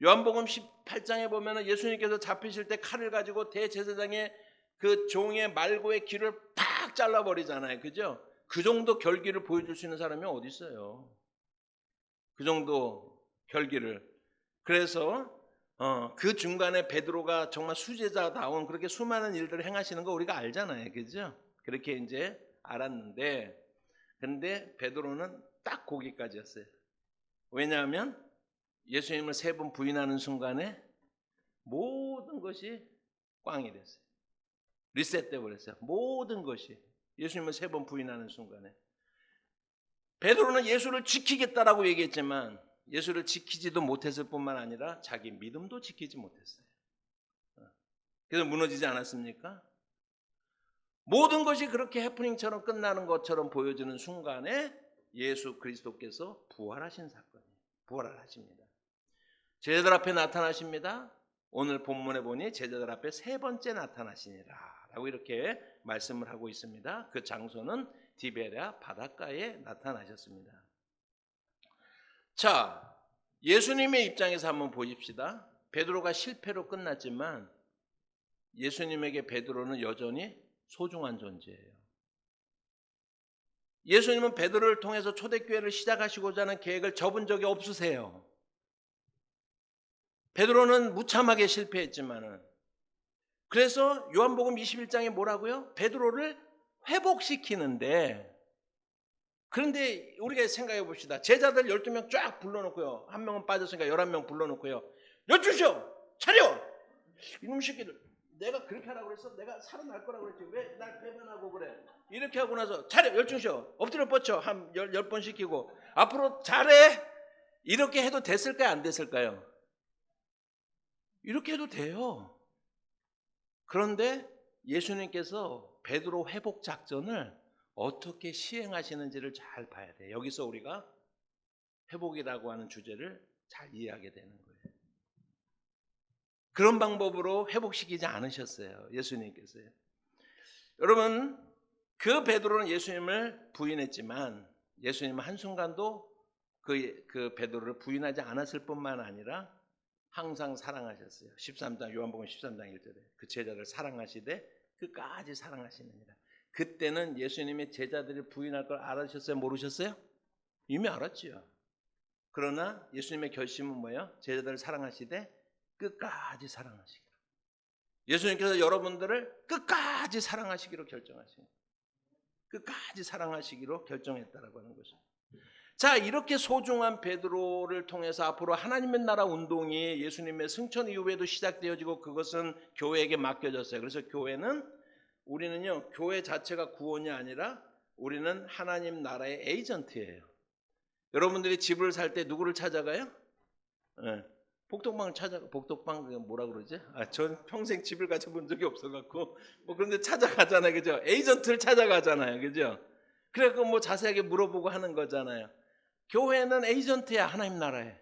Speaker 1: 요한복음 18장에 보면 예수님께서 잡히실 때 칼을 가지고 대제사장의 그 종의 말고의 귀를 팍 잘라버리잖아요. 그죠? 그 정도 결기를 보여줄 수 있는 사람이 어디 있어요? 그 정도 결기를. 그래서 그 중간에 베드로가 정말 수제자다운 그렇게 수많은 일들을 행하시는 거 우리가 알잖아요. 그죠? 그렇게 이제 알았는데, 근데 베드로는 딱 거기까지였어요. 왜냐하면 예수님을 3번 부인하는 순간에 모든 것이 꽝이 됐어요. 리셋돼 버렸어요. 모든 것이. 예수님을 3번 부인하는 순간에. 베드로는 예수를 지키겠다라고 얘기했지만 예수를 지키지도 못했을 뿐만 아니라 자기 믿음도 지키지 못했어요. 그래서 무너지지 않았습니까? 모든 것이 그렇게 해프닝처럼 끝나는 것처럼 보여지는 순간에 예수 그리스도께서 부활하신 사건이에요. 부활을 하십니다. 제자들 앞에 나타나십니다. 오늘 본문에 보니 제자들 앞에 3번째 나타나시니라 라고 이렇게 말씀을 하고 있습니다. 그 장소는 디베랴 바닷가에 나타나셨습니다. 자, 예수님의 입장에서 한번 보십시다. 베드로가 실패로 끝났지만 예수님에게 베드로는 여전히 소중한 존재예요. 예수님은 베드로를 통해서 초대교회를 시작하시고자 하는 계획을 접은 적이 없으세요. 베드로는 무참하게 실패했지만은 그래서 요한복음 21장에 뭐라고요? 베드로를 회복시키는데, 그런데 우리가 생각해 봅시다. 제자들 12명 쫙 불러놓고요. 한 명은 빠졌으니까 11명 불러놓고요. 여쭈셔! 차려! 이놈 새끼들, 내가 그렇게 하라고 그랬어? 내가 살아날 거라고 그랬지. 왜 날 배반하고 그래? 이렇게 하고 나서 차려! 열중셔! 엎드려 뻗쳐! 한 10번 시키고 앞으로 잘해! 이렇게 해도 됐을까요? 안 됐을까요? 이렇게 해도 돼요. 그런데 예수님께서 베드로 회복 작전을 어떻게 시행하시는지를 잘 봐야 돼요. 여기서 우리가 회복이라고 하는 주제를 잘 이해하게 되는 거예요. 그런 방법으로 회복시키지 않으셨어요. 예수님께서요. 여러분, 그 베드로는 예수님을 부인했지만 예수님은 한순간도 그 베드로를 부인하지 않았을 뿐만 아니라 항상 사랑하셨어요. 13장 요한복음 13장 1절에 그 제자를 사랑하시되 끝까지 사랑하시느니라. 그때는 예수님의 제자들이 부인할 걸 알아셨어요? 모르셨어요? 이미 알았지요. 그러나 예수님의 결심은 뭐예요? 제자들을 사랑하시되 끝까지 사랑하시기로. 예수님께서 여러분들을 끝까지 사랑하시기로 결정하신, 끝까지 사랑하시기로 결정했다라고 하는 것입니다. 자, 이렇게 소중한 베드로를 통해서 앞으로 하나님의 나라 운동이 예수님의 승천 이후에도 시작되어지고 그것은 교회에게 맡겨졌어요. 그래서 우리는요, 교회 자체가 구원이 아니라 우리는 하나님 나라의 에이전트예요. 여러분들이 집을 살 때 누구를 찾아가요? 네. 복덕방 뭐라 그러지? 전 평생 집을 가져본 적이 없어갖고 그런데 찾아가잖아요, 그죠? 에이전트를 찾아가잖아요, 그죠? 그래갖고 자세하게 물어보고 하는 거잖아요. 교회는 에이전트야, 하나님 나라에.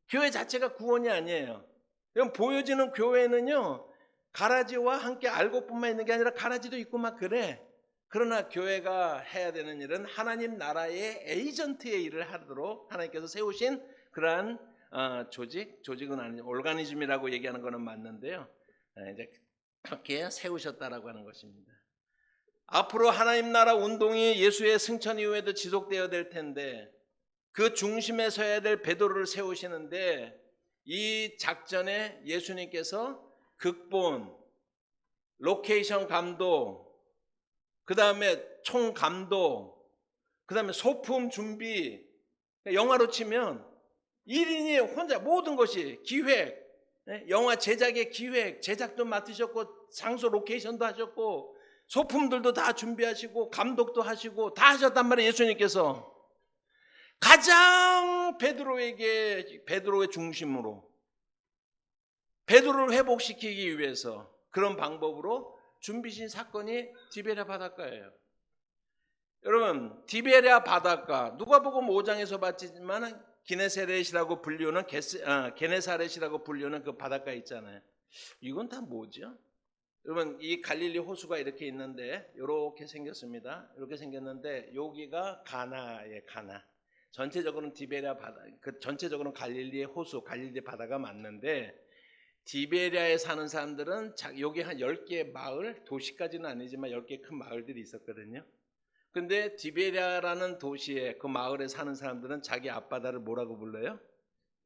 Speaker 1: 교회 자체가 구원이 아니에요. 그럼 보여지는 교회는요, 가라지와 함께 알고뿐만 있는 게 아니라 가라지도 있고 막 그래. 그러나 교회가 해야 되는 일은 하나님 나라의 에이전트의 일을 하도록 하나님께서 세우신 그러한 조직은 아니죠. 오르가니즘이라고 얘기하는 거는 맞는데요. 이제 그렇게 세우셨다라고 하는 것입니다. 앞으로 하나님 나라 운동이 예수의 승천 이후에도 지속되어야 될 텐데 그 중심에 서야 될 베드로를 세우시는데 이 작전에 예수님께서 극본, 로케이션 감독, 그 다음에 총 감독, 그 다음에 소품 준비, 영화로 치면 1인이 혼자 모든 것이 기획, 영화 제작의 기획, 제작도 맡으셨고 장소 로케이션도 하셨고 소품들도 다 준비하시고 감독도 하시고 다 하셨단 말이에요. 예수님께서 가장 베드로의 중심으로 베드로를 회복시키기 위해서 그런 방법으로 준비신 사건이 디베랴 바닷가예요. 여러분, 디베랴 바닷가 누가복음 5장에서 봤지만 기네사렛이라고 불리는 그 바닷가 있잖아요. 이건 다 뭐죠? 여러분, 이 갈릴리 호수가 이렇게 있는데 이렇게 생겼습니다. 이렇게 생겼는데 여기가 가나예요. 가나. 전체적으로는 디베랴 바다, 전체적으로는 갈릴리의 호수, 갈릴리 바다가 맞는데 디베랴에 사는 사람들은 여기 한 10개의 마을, 도시까지는 아니지만 10개 큰 마을들이 있었거든요. 근데 디베랴라는 도시에 그 마을에 사는 사람들은 자기 앞바다를 뭐라고 불러요?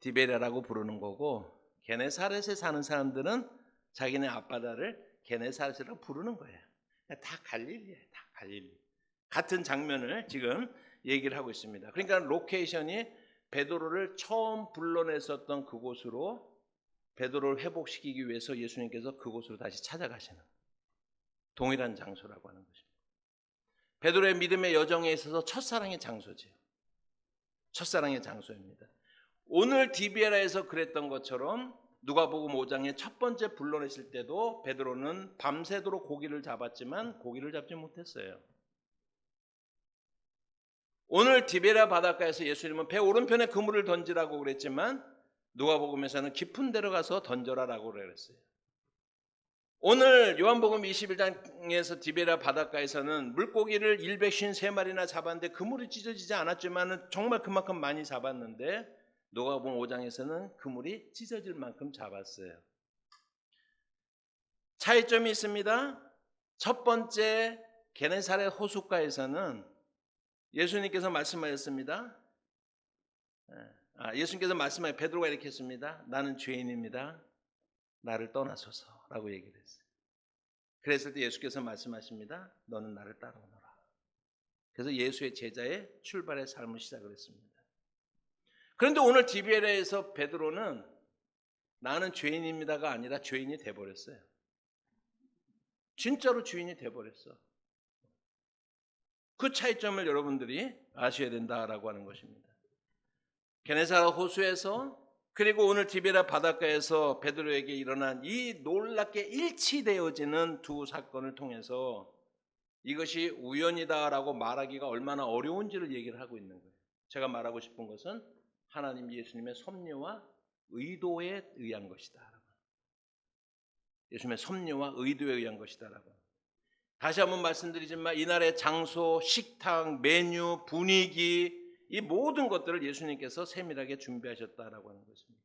Speaker 1: 디베랴라고 부르는 거고 게네사렛에 사는 사람들은 자기네 앞바다를 게네사렛이라고 부르는 거예요. 다 갈릴리예요. 다 갈릴리. 같은 장면을 지금 얘기를 하고 있습니다. 그러니까 로케이션이 베드로를 처음 불러냈었던 그곳으로 베드로를 회복시키기 위해서 예수님께서 그곳으로 다시 찾아가시는 동일한 장소라고 하는 것입니다. 베드로의 믿음의 여정에 있어서 첫사랑의 장소지요. 첫사랑의 장소입니다. 오늘 디베랴에서 그랬던 것처럼 누가복음 5장에 첫 번째 불러내실 때도 베드로는 밤새도록 고기를 잡았지만 고기를 잡지 못했어요. 오늘 디베랴 바닷가에서 예수님은 배 오른편에 그물을 던지라고 그랬지만 누가복음에서는 깊은 데로 가서 던져라라고 그랬어요. 오늘 요한복음 21장에서 디베랴 바닷가에서는 물고기를 153마리나 잡았는데 그물이 찢어지지 않았지만 정말 그만큼 많이 잡았는데 누가복음 5장에서는 그물이 찢어질 만큼 잡았어요. 차이점이 있습니다. 첫 번째 게네사렛 호숫가에서는 예수님께서 말씀하셨습니다. 예수님께서 말씀하신 베드로가 이렇게 했습니다. 나는 죄인입니다. 나를 떠나소서라고 얘기를 했어요. 그랬을 때 예수께서 말씀하십니다. 너는 나를 따라오너라. 그래서 예수의 제자의 출발의 삶을 시작을 했습니다. 그런데 오늘 디베레에서 베드로는 나는 죄인입니다가 아니라 죄인이 돼버렸어요. 진짜로 죄인이 돼버렸어. 그 차이점을 여러분들이 아셔야 된다라고 하는 것입니다. 게네사라 호수에서 그리고 오늘 디베라 바닷가에서 베드로에게 일어난 이 놀랍게 일치되어지는 두 사건을 통해서 이것이 우연이다라고 말하기가 얼마나 어려운지를 얘기를 하고 있는 거예요. 제가 말하고 싶은 것은 하나님 예수님의 섭리와 의도에 의한 것이다. 예수님의 섭리와 의도에 의한 것이다라고. 다시 한번 말씀드리지만 이날의 장소, 식탁, 메뉴, 분위기 이 모든 것들을 예수님께서 세밀하게 준비하셨다라고 하는 것입니다.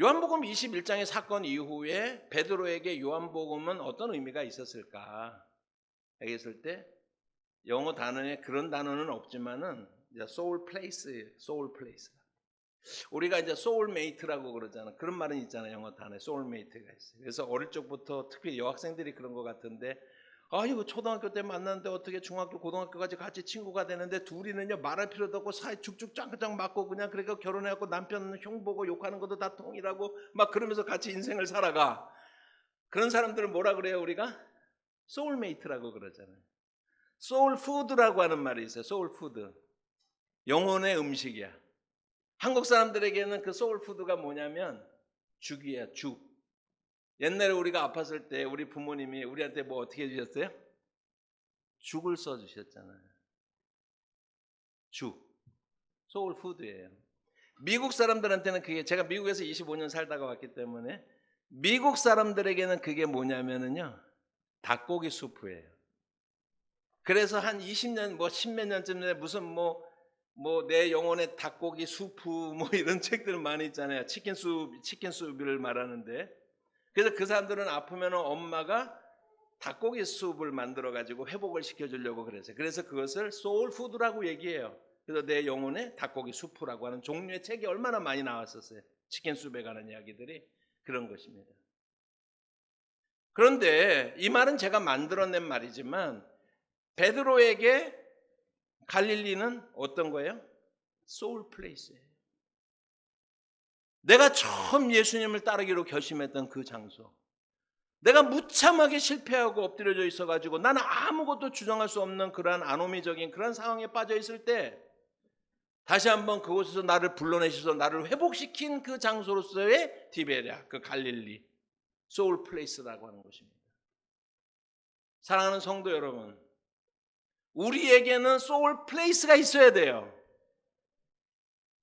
Speaker 1: 요한복음 21장의 사건 이후에 베드로에게 요한복음은 어떤 의미가 있었을까? 얘기했을 때 영어 단어에 그런 단어는 없지만은 soul place. 우리가 이제 soulmate라고 그러잖아. 그런 말은 있잖아요. 영어 단어에 soulmate가 있어요. 그래서 어릴 적부터 특히 여학생들이 그런 것 같은데 이거 초등학교 때 만났는데 어떻게 중학교, 고등학교까지 같이 친구가 되는데 둘이는요 말할 필요도 없고 사이 죽죽 짱짱 맞고 그냥 그러니까 결혼해갖고 남편 흉보고 욕하는 것도 다 통일하고 막 그러면서 같이 인생을 살아가. 그런 사람들을 뭐라 그래요 우리가? soulmate라고 그러잖아요. soulfood라고 하는 말이 있어요. soulfood. 영혼의 음식이야. 한국 사람들에게는 그 소울푸드가 뭐냐면 죽이야, 죽. 옛날에 우리가 아팠을 때 우리 부모님이 우리한테 뭐 어떻게 해주셨어요? 죽을 써주셨잖아요. 죽. 소울푸드예요. 미국 사람들한테는 그게 제가 미국에서 25년 살다가 왔기 때문에 미국 사람들에게는 그게 뭐냐면은요 닭고기 수프예요. 그래서 한 20년 뭐 10몇 년쯤 전에 무슨 뭐 내 영혼의 닭고기 수프 뭐 이런 책들 많이 있잖아요. 치킨 수프를 말하는데 그래서 그 사람들은 아프면 엄마가 닭고기 수프를 만들어 가지고 회복을 시켜주려고 그랬어요. 그래서 그것을 소울푸드라고 얘기해요. 그래서 내 영혼의 닭고기 수프라고 하는 종류의 책이 얼마나 많이 나왔었어요. 치킨 수프에 관한 이야기들이 그런 것입니다. 그런데 이 말은 제가 만들어낸 말이지만 베드로에게 갈릴리는 어떤 거예요? 소울 플레이스예요. 내가 처음 예수님을 따르기로 결심했던 그 장소. 내가 무참하게 실패하고 엎드려져 있어가지고 나는 아무것도 주장할 수 없는 그러한 아노미적인 그런 상황에 빠져 있을 때 다시 한번 그곳에서 나를 불러내셔서 나를 회복시킨 그 장소로서의 디베랴, 그 갈릴리, 소울 플레이스라고 하는 것입니다. 사랑하는 성도 여러분, 우리에게는 소울 플레이스가 있어야 돼요.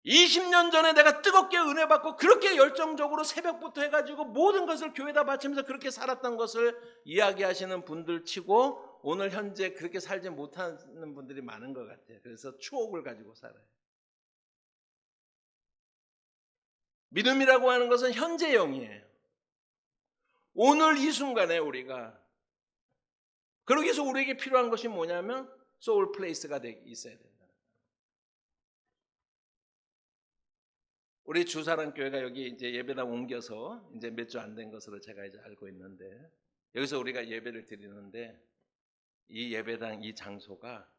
Speaker 1: 20년 전에 내가 뜨겁게 은혜 받고 그렇게 열정적으로 새벽부터 해가지고 모든 것을 교회에다 바치면서 그렇게 살았던 것을 이야기하시는 분들 치고 오늘 현재 그렇게 살지 못하는 분들이 많은 것 같아요. 그래서 추억을 가지고 살아요. 믿음이라고 하는 것은 현재형이에요. 오늘 이 순간에 우리가 그러기 위해서 우리에게 필요한 것이 뭐냐면 소울 플레이스가 있어야 된다. 우리 주사랑교회가 여기 이제 예배당 옮겨서 이제 몇 주 안 된 것으로 제가 이제 알고 있는데 여기서 우리가 예배를 드리는데 이 예배당 이 장소가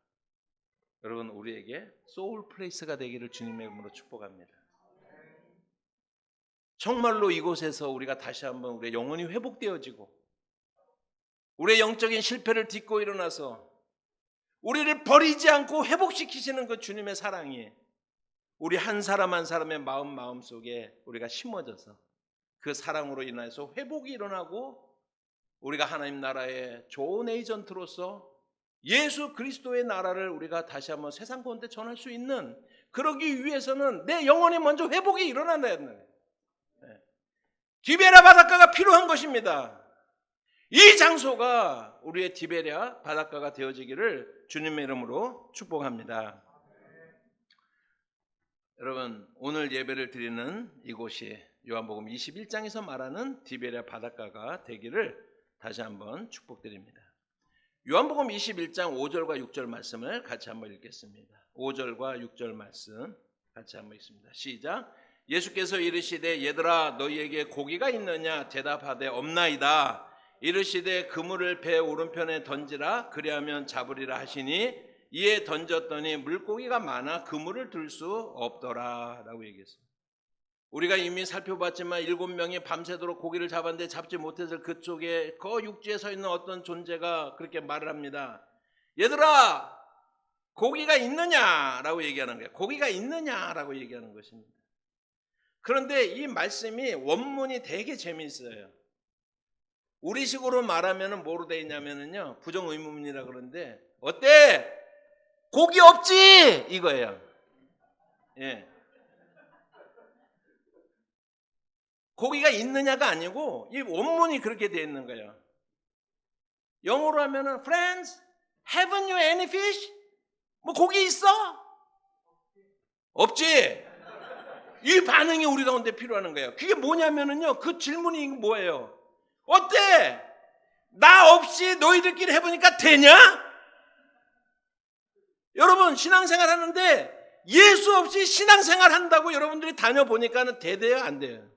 Speaker 1: 여러분 우리에게 소울 플레이스가 되기를 주님의 이름으로 축복합니다. 정말로 이곳에서 우리가 다시 한번 우리의 영혼이 회복되어지고 우리의 영적인 실패를 딛고 일어나서 우리를 버리지 않고 회복시키시는 그 주님의 사랑이 우리 한 사람 한 사람의 마음 속에 우리가 심어져서 그 사랑으로 인해서 회복이 일어나고 우리가 하나님 나라의 좋은 에이전트로서 예수 그리스도의 나라를 우리가 다시 한번 세상 가운데 전할 수 있는 그러기 위해서는 내 영혼이 먼저 회복이 일어나야 된다. 디베랴 바닷가가 필요한 것입니다. 이 장소가 우리의 디베랴 바닷가가 되어지기를 주님의 이름으로 축복합니다. 여러분 오늘 예배를 드리는 이곳이 요한복음 21장에서 말하는 디베랴 바닷가가 되기를 다시 한번 축복드립니다. 요한복음 21장 5절과 6절 말씀을 같이 한번 읽겠습니다. 5절과 6절 말씀 같이 한번 읽습니다. 시작. 예수께서 이르시되 얘들아 너희에게 고기가 있느냐 대답하되 없나이다. 이르시되 그물을 배 오른편에 던지라 그리하면 잡으리라 하시니 이에 던졌더니 물고기가 많아 그물을 들 수 없더라 라고 얘기했어요. 우리가 이미 살펴봤지만 7명이 밤새도록 고기를 잡았는데 잡지 못해서 그쪽에 그 육지에 서 있는 어떤 존재가 그렇게 말을 합니다. 얘들아, 고기가 있느냐라고 얘기하는 거예요. 고기가 있느냐라고 얘기하는 것입니다. 그런데 이 말씀이 원문이 되게 재미있어요. 우리식으로 말하면 뭐로 되어 있냐면요, 부정의문이라 그러는데 어때? 고기 없지? 이거예요. 예. 고기가 있느냐가 아니고 이 원문이 그렇게 되어 있는 거예요. 영어로 하면은 Friends, haven't you any fish? 뭐 고기 있어? 없지? 이 반응이 우리 가운데 필요한 거예요. 그게 뭐냐면은요, 그 질문이 뭐예요? 어때? 나 없이 너희들끼리 해보니까 되냐? 여러분 신앙생활 하는데 예수 없이 신앙생활 한다고 여러분들이 다녀보니까는 돼요? 안 돼요?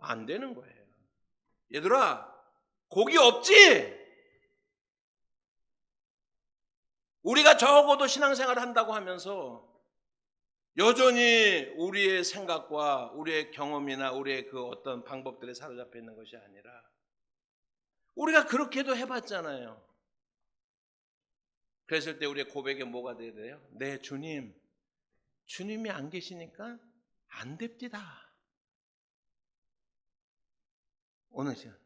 Speaker 1: 안 되는 거예요. 얘들아, 고기 없지? 우리가 적어도 신앙생활 한다고 하면서 여전히 우리의 생각과 우리의 경험이나 우리의 그 어떤 방법들에 사로잡혀 있는 것이 아니라 우리가 그렇게도 해봤잖아요. 그랬을 때 우리의 고백에 뭐가 돼야 돼요? 네, 주님이 안 계시니까 안 됩니다. 오늘 시간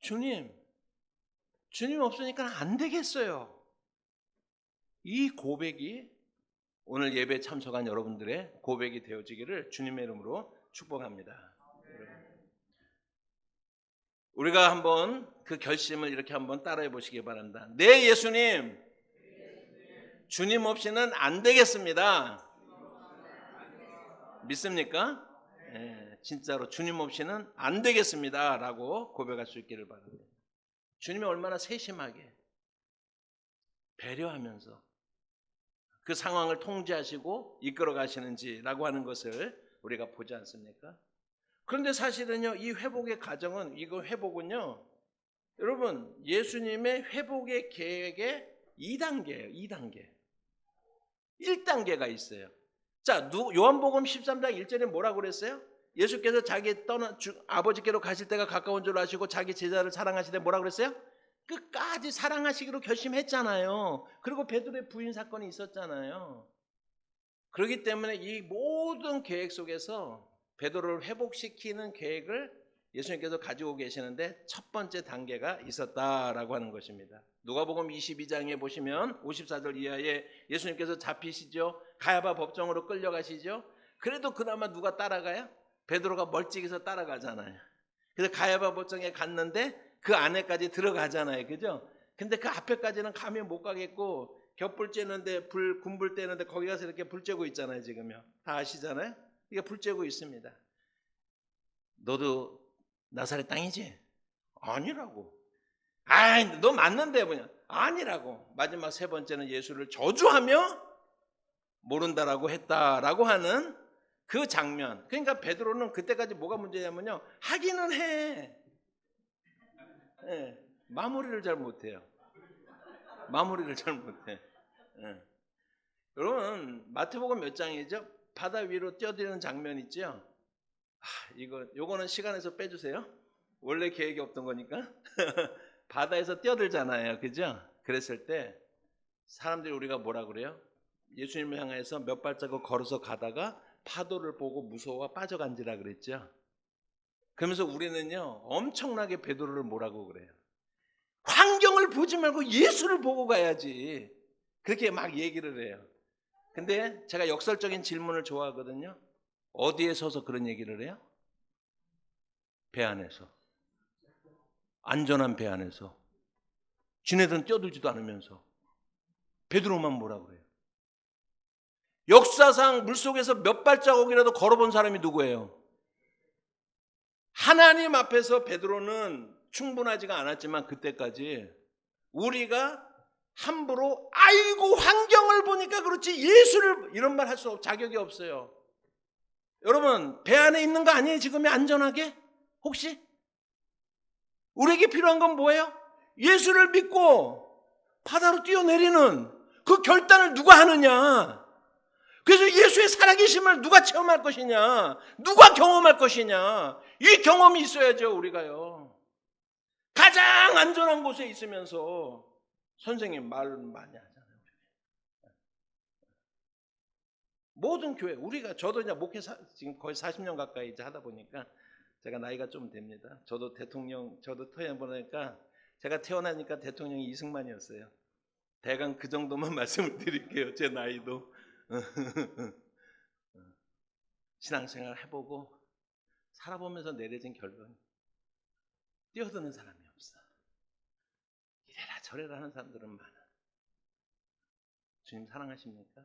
Speaker 1: 주님 없으니까 안 되겠어요. 이 고백이 오늘 예배 참석한 여러분들의 고백이 되어지기를 주님의 이름으로 축복합니다. 우리가 한번 그 결심을 이렇게 한번 따라해 보시기 바랍니다. 네, 예수님, 주님 없이는 안 되겠습니다. 믿습니까? 네, 진짜로 주님 없이는 안 되겠습니다 라고 고백할 수 있기를 바랍니다. 주님이 얼마나 세심하게 배려하면서 그 상황을 통제하시고 이끌어 가시는지라고 하는 것을 우리가 보지 않습니까? 그런데 사실은요, 이 회복의 과정은, 이거 회복은요, 여러분 예수님의 회복의 계획의 2단계예요. 2단계. 1단계가 있어요. 자, 요한복음 13장 1절에 뭐라고 그랬어요? 예수께서 자기 아버지께로 가실 때가 가까운 줄 아시고 자기 제자를 사랑하시되 뭐라고 그랬어요? 끝까지 사랑하시기로 결심했잖아요. 그리고 베드로의 부인 사건이 있었잖아요. 그렇기 때문에 이 모든 계획 속에서 베드로를 회복시키는 계획을 예수님께서 가지고 계시는데 첫 번째 단계가 있었다라고 하는 것입니다. 누가복음 22장에 보시면 54절 이하에 예수님께서 잡히시죠. 가야바 법정으로 끌려가시죠. 그래도 그나마 누가 따라가요? 베드로가 멀찍이서 따라가잖아요. 그래서 가야바 법정에 갔는데 그 안에까지 들어가잖아요. 그죠? 근데 그 앞에까지는 가면 못 가겠고 겹불 쬐는데 군불 떼는데 거기 가서 이렇게 불 쬐고 있잖아요. 지금요. 다 아시잖아요. 이게 불 쬐고 있습니다. 너도 나사렛 땅이지? 아니라고. 아이, 너 맞는데 뭐냐? 아니라고. 마지막 세 번째는 예수를 저주하며 모른다라고 했다라고 하는 그 장면. 그러니까 베드로는 그때까지 뭐가 문제냐면요, 하기는 해. 네, 마무리를 잘 못해요. 마무리를 잘 못해. 네. 여러분 마태복음 몇 장이죠? 바다 위로 뛰어드는 장면 있죠? 요거는 시간에서 빼주세요. 원래 계획이 없던 거니까. 바다에서 뛰어들잖아요. 그죠? 그랬을 때 사람들이 우리가 뭐라 그래요? 예수님을 향해서 몇 발자국 걸어서 가다가 파도를 보고 무서워 빠져간지라 그랬죠. 그러면서 우리는요, 엄청나게 베드로를 뭐라고 그래요? 환경을 보지 말고 예수를 보고 가야지. 그렇게 막 얘기를 해요. 근데 제가 역설적인 질문을 좋아하거든요. 어디에 서서 그런 얘기를 해요? 배 안에서. 안전한 배 안에서. 지네들은 뛰어들지도 않으면서. 베드로만 뭐라 그래요? 역사상 물속에서 몇 발자국이라도 걸어본 사람이 누구예요? 하나님 앞에서 베드로는 충분하지가 않았지만 그때까지 우리가 함부로 아이고 환경을 보니까 그렇지 예수를 이런 말 할 수 자격이 없어요. 여러분 배 안에 있는 거 아니에요? 지금이 안전하게? 혹시? 우리에게 필요한 건 뭐예요? 예수를 믿고 바다로 뛰어내리는 그 결단을 누가 하느냐? 그래서 예수의 살아계심을 누가 체험할 것이냐? 누가 경험할 것이냐? 이 경험이 있어야죠, 우리가요. 가장 안전한 곳에 있으면서 선생님 말은 많이 하잖아요. 모든 교회, 저도 이제 목회 지금 거의 40년 가까이 이제 하다 보니까 제가 나이가 좀 됩니다. 저도 태어나보니까 제가 태어나니까 대통령이 이승만이었어요. 대강 그 정도만 말씀을 드릴게요. 제 나이도. 신앙생활 해보고 살아보면서 내려진 결론, 뛰어드는 사람이 없어. 이래라 저래라 하는 사람들은 많아. 주님 사랑하십니까?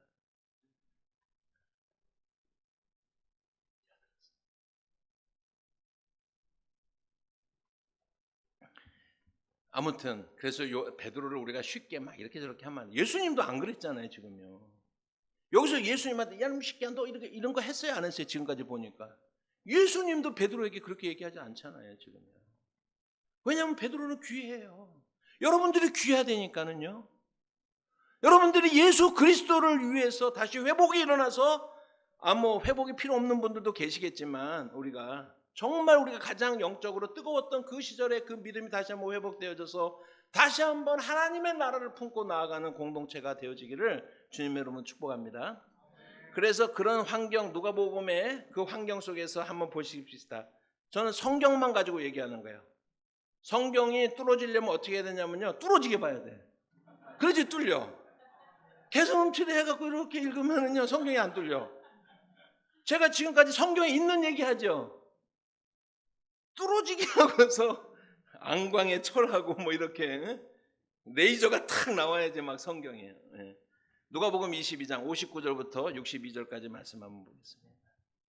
Speaker 1: 아무튼 그래서 베드로를 우리가 쉽게 막 이렇게 저렇게 하면 안 돼. 예수님도 안 그랬잖아요 지금요. 여기서 예수님한테 야놈 새끼야 너 이런 거 했어요 안 했어요? 지금까지 보니까 예수님도 베드로에게 그렇게 얘기하지 않잖아요 지금요. 왜냐하면 베드로는 귀해요. 여러분들이 귀해야 되니까는요. 여러분들이 예수 그리스도를 위해서 다시 회복이 일어나서 뭐 회복이 필요 없는 분들도 계시겠지만 정말 우리가 가장 영적으로 뜨거웠던 그 시절에 그 믿음이 다시 한번 회복되어져서 다시 한번 하나님의 나라를 품고 나아가는 공동체가 되어지기를 주님의 이름으로 축복합니다. 그래서 그런 환경, 누가복음의 그 환경 속에서 한번 보십시다. 저는 성경만 가지고 얘기하는 거예요. 성경이 뚫어지려면 어떻게 해야 되냐면요, 뚫어지게 봐야 돼. 그러지 뚫려. 개성음치를 해갖고 이렇게 읽으면요 성경이 안 뚫려. 제가 지금까지 성경에 있는 얘기하죠. 뚫어지게 하고서 안광에 철하고 뭐 이렇게 레이저가 탁 나와야지 막 성경이에요. 누가복음 22장 59절부터 62절까지 말씀 한번 보겠습니다.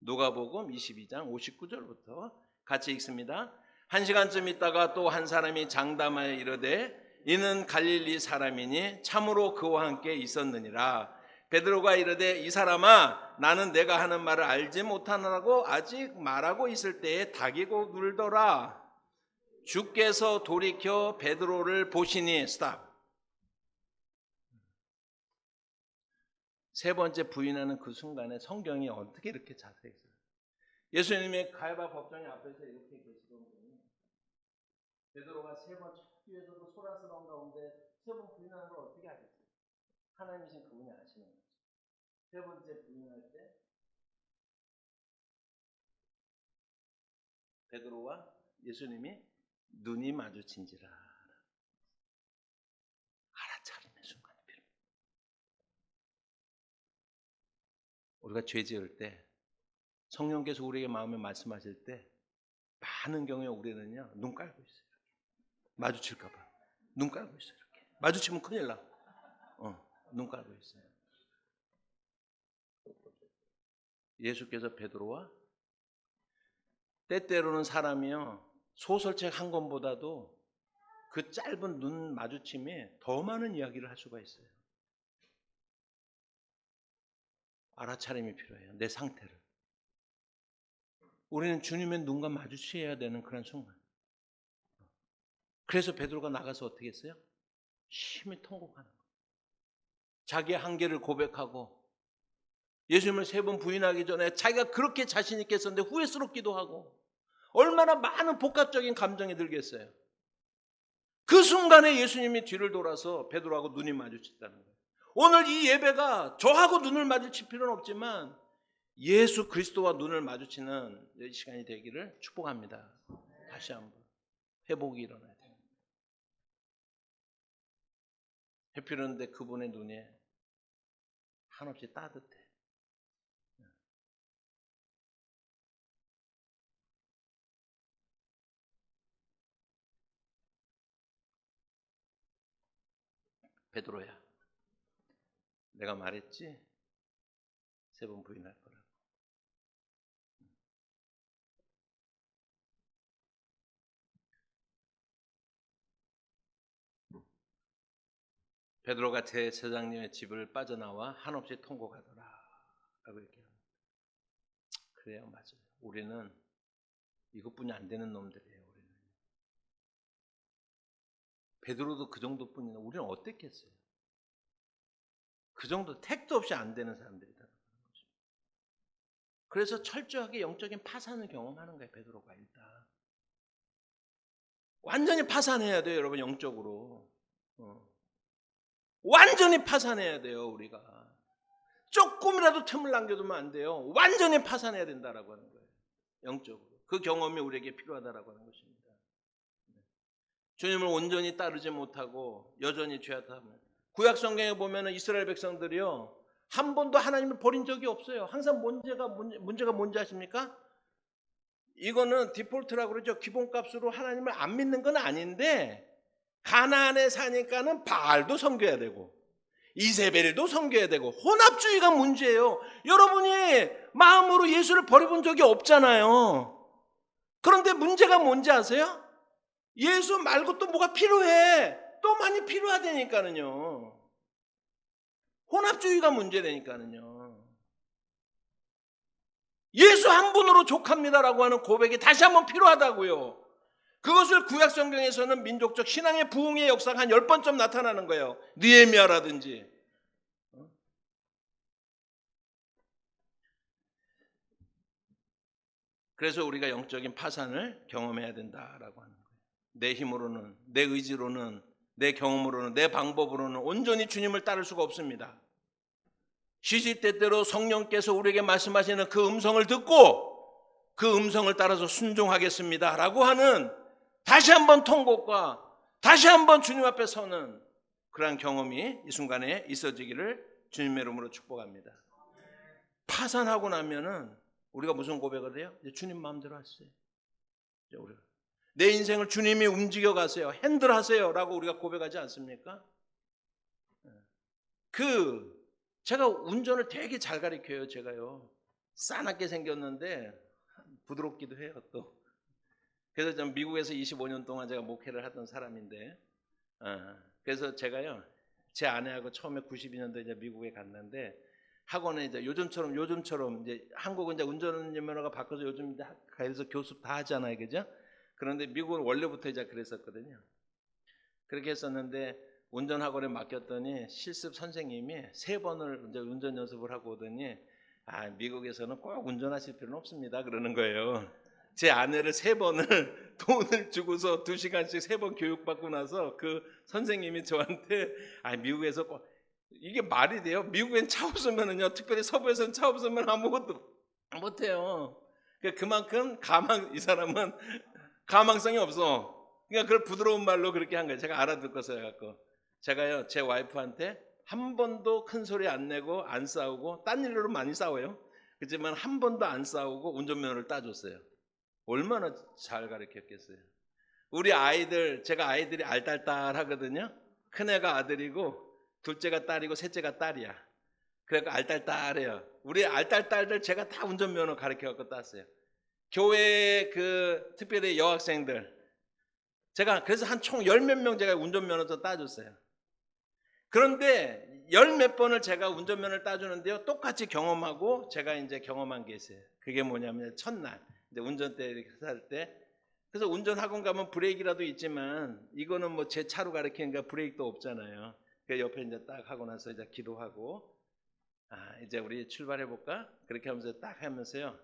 Speaker 1: 누가복음 22장 59절부터 같이 읽습니다. 1시간쯤 있다가 또 한 사람이 장담하여 이르되 이는 갈릴리 사람이니 참으로 그와 함께 있었느니라. 베드로가 이르되 이 사람아 나는 내가 하는 말을 알지 못하느라고 아직 말하고 있을 때에 닭이 곧 울더라. 주께서 돌이켜 베드로를 보시니 스탑. 세 번째 부인하는 그 순간에 성경이 어떻게 이렇게 자세히 있어요? 예수님의 가야바 법정의 앞에서 이렇게 계시던 분이 베드로가 세 번 첫 기회에서도 소란스러운 가운데 세 번 부인하는 걸 어떻게 하겠어요? 하나님이신 그분이 아시는 거죠. 세 번째 부인할 때 베드로와 예수님이 눈이 마주친지라. 알아차리는 순간이 필요합니다. 우리가 죄 지을 때 성령께서 우리에게 마음에 말씀하실 때 많은 경우에 우리는요 눈 깔고 있어요. 마주칠까 봐 눈 깔고 있어요. 이렇게 마주치면 큰일 나. 눈 깔고 있어요. 예수께서 베드로와 때때로는 사람이요 소설책 한 권보다도 그 짧은 눈 마주침에 더 많은 이야기를 할 수가 있어요. 알아차림이 필요해요. 내 상태를. 우리는 주님의 눈과 마주쳐야 되는 그런 순간. 그래서 베드로가 나가서 어떻게 했어요? 심히 통곡하는 거예요. 자기의 한계를 고백하고 예수님을 세 번 부인하기 전에 자기가 그렇게 자신 있게 했었는데 후회스럽기도 하고 얼마나 많은 복합적인 감정이 들겠어요. 그 순간에 예수님이 뒤를 돌아서 베드로하고 눈이 마주쳤다는 거예요. 오늘 이 예배가 저하고 눈을 마주칠 필요는 없지만 예수 그리스도와 눈을 마주치는 이 시간이 되기를 축복합니다. 다시 한번 회복이 일어나야 됩니다. 해피는데 그분의 눈에 한없이 따뜻해. 베드로야, 내가 말했지? 세 번 부인할 거라고. 베드로가 제사장님의 집을 빠져나와 한없이 통곡하더라 라고 이렇게 합니다. 그래요, 맞아요. 우리는 이것뿐이 안 되는 놈들이에요. 우리는 베드로도 그 정도뿐이나 우리는 어땠겠어요? 그 정도 택도 없이 안 되는 사람들이다. 그래서 철저하게 영적인 파산을 경험하는 거예요. 베드로가 일단 완전히 파산해야 돼요, 여러분. 영적으로 완전히 파산해야 돼요. 우리가 조금이라도 틈을 남겨두면 안 돼요. 완전히 파산해야 된다라고 하는 거예요. 영적으로 그 경험이 우리에게 필요하다라고 하는 것입니다. 주님을 온전히 따르지 못하고 여전히 죄악하면, 구약 성경에 보면은 이스라엘 백성들이요 한 번도 하나님을 버린 적이 없어요. 항상 문제가 뭔지 아십니까? 이거는 디폴트라고 그러죠. 기본값으로 하나님을 안 믿는 건 아닌데 가나안에 사니까는 바알도 섬겨야 되고 이세벨도 섬겨야 되고 혼합주의가 문제예요. 여러분이 마음으로 예수를 버려본 적이 없잖아요. 그런데 문제가 뭔지 아세요? 예수 말고 또 뭐가 필요해. 또 많이 필요하다니까는요. 혼합주의가 문제되니까는요. 예수 한 분으로 족합니다라고 하는 고백이 다시 한번 필요하다고요. 그것을 구약 성경에서는 민족적 신앙의 부흥의 역사가 한 10번쯤 나타나는 거예요. 느헤미야라든지. 그래서 우리가 영적인 파산을 경험해야 된다라고 하는 거예요. 내 힘으로는, 내 의지로는, 내 경험으로는, 내 방법으로는 온전히 주님을 따를 수가 없습니다. 시시때때로 성령께서 우리에게 말씀하시는 그 음성을 듣고 그 음성을 따라서 순종하겠습니다 라고 하는 다시 한번 통곡과 다시 한번 주님 앞에 서는 그러한 경험이 이 순간에 있어지기를 주님의 이름으로 축복합니다. 파산하고 나면은 우리가 무슨 고백을 해요? 이제 주님 마음대로 하세요. 내 인생을 주님이 움직여 가세요. 핸들하세요 라고 우리가 고백하지 않습니까? 제가 운전을 되게 잘 가르쳐요. 제가요 싸납게 생겼는데 부드럽기도 해요 또. 그래서 전 미국에서 25년 동안 제가 목회를 하던 사람인데 그래서 제가요 제 아내하고 처음에 92년도에 이제 미국에 갔는데 학원에 이제 요즘처럼 이제 한국은 이제 운전면허가 바꿔서 요즘 가서 교습 다 하잖아요, 그죠? 그런데 미국은 원래부터 이제 그랬었거든요. 그렇게 했었는데 운전학원에 맡겼더니 실습 선생님이 3번을 이제 운전 연습을 하고 오더니 미국에서는 꼭 운전하실 필요는 없습니다 그러는 거예요. 제 아내를 3번을 돈을 주고서 2시간씩 3번 교육받고 나서 그 선생님이 저한테 미국에서 꼭 이게 말이 돼요? 미국엔 차 없으면은요, 특별히 서부에서는 차 없으면 아무것도 못해요. 그만큼 이 사람은 가망성이 없어. 그러니까 그걸 부드러운 말로 그렇게 한 거예요. 제가 알아듣고서 해갖고 제가요 제 와이프한테 한 번도 큰 소리 안 내고 안 싸우고 딴 일로 많이 싸워요. 그렇지만 한 번도 안 싸우고 운전면허를 따줬어요. 얼마나 잘 가르쳤겠어요. 우리 아이들, 제가 아이들이 알딸딸하거든요. 큰애가 아들이고 둘째가 딸이고 셋째가 딸이야. 그러니까 알딸딸해요. 우리 알딸딸들 제가 다 운전면허 가르쳐갖고 땄어요. 교회 특별히 여학생들 제가 그래서 한 총 10몇 명 제가 운전면허도 따줬어요. 그런데 10몇 번을 제가 운전면허를 따주는데요, 똑같이 경험하고 제가 이제 경험한 게 있어요. 그게 뭐냐면 첫날 이제 운전대 이렇게 살 때, 그래서 운전학원 가면 브레이크라도 있지만 이거는 뭐 제 차로 가르치니까 브레이크도 없잖아요. 그 옆에 이제 딱 하고 나서 이제 기도하고 이제 우리 출발해 볼까? 그렇게 하면서 딱 하면서요.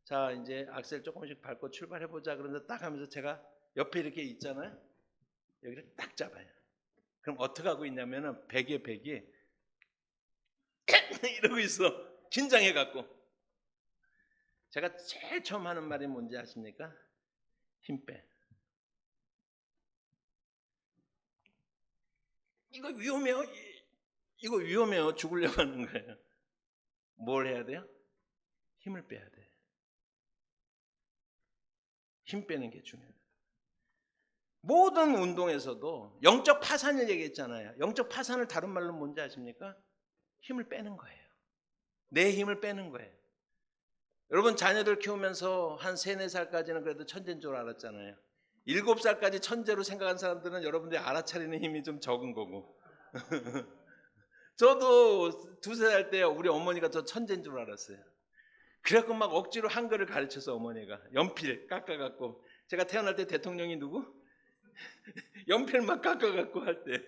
Speaker 1: 자, 이제 악셀 조금씩 밟고 출발해 보자. 그러면서 딱 하면서 제가 옆에 이렇게 있잖아요. 여기를 딱 잡아요. 그럼 어떻게 하고 있냐면은 백이 이러고 있어. 긴장해 갖고. 제가 제일 처음 하는 말이 뭔지 아십니까? 힘 빼. 이거 위험해요. 이거 위험해요. 죽으려고 하는 거예요. 뭘 해야 돼요? 힘을 빼야 돼. 힘 빼는 게 중요해요. 모든 운동에서도 영적 파산을 얘기했잖아요. 영적 파산을 다른 말로 뭔지 아십니까? 힘을 빼는 거예요. 내 힘을 빼는 거예요. 여러분 자녀들 키우면서 한 3, 4살까지는 그래도 천재인 줄 알았잖아요. 7살까지 천재로 생각한 사람들은 여러분들이 알아차리는 힘이 좀 적은 거고 저도 2, 3살 때 우리 어머니가 저 천재인 줄 알았어요. 그래갖고 막 억지로 한글을 가르쳐서 어머니가 연필 깎아갖고, 제가 태어날 때 대통령이 누구? 연필 막 깎아갖고 할 때.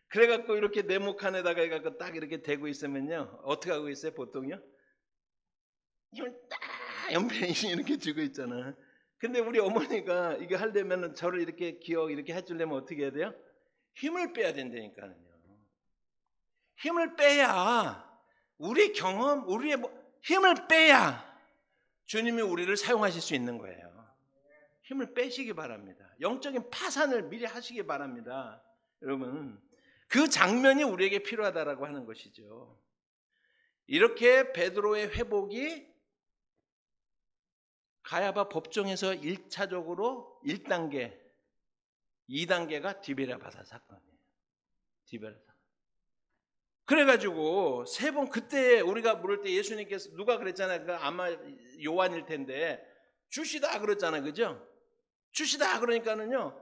Speaker 1: 그래갖고 이렇게 네모칸에다가 해갖고 딱 이렇게 대고 있으면요. 어떻게 하고 있어요, 보통요? 힘을 딱 연필에 이렇게 쥐고 있잖아. 근데 우리 어머니가 이게 하려면 저를 이렇게 이렇게 해주려면 어떻게 해야 돼요? 힘을 빼야 된다니까요. 힘을 빼야 우리 경험, 우리의 힘을 빼야 주님이 우리를 사용하실 수 있는 거예요. 힘을 빼시기 바랍니다. 영적인 파산을 미리 하시기 바랍니다. 여러분, 그 장면이 우리에게 필요하다라고 하는 것이죠. 이렇게 베드로의 회복이 가야바 법정에서 1차적으로 1단계, 2단계가 디베랴 바다 사건이에요. 디베랴 사건. 그래가지고 세 번 그때 우리가 물을 때 예수님께서 누가 그랬잖아요. 그 아마 요한일 텐데 주시다 그랬잖아요. 그죠? 주시다 그러니까는요.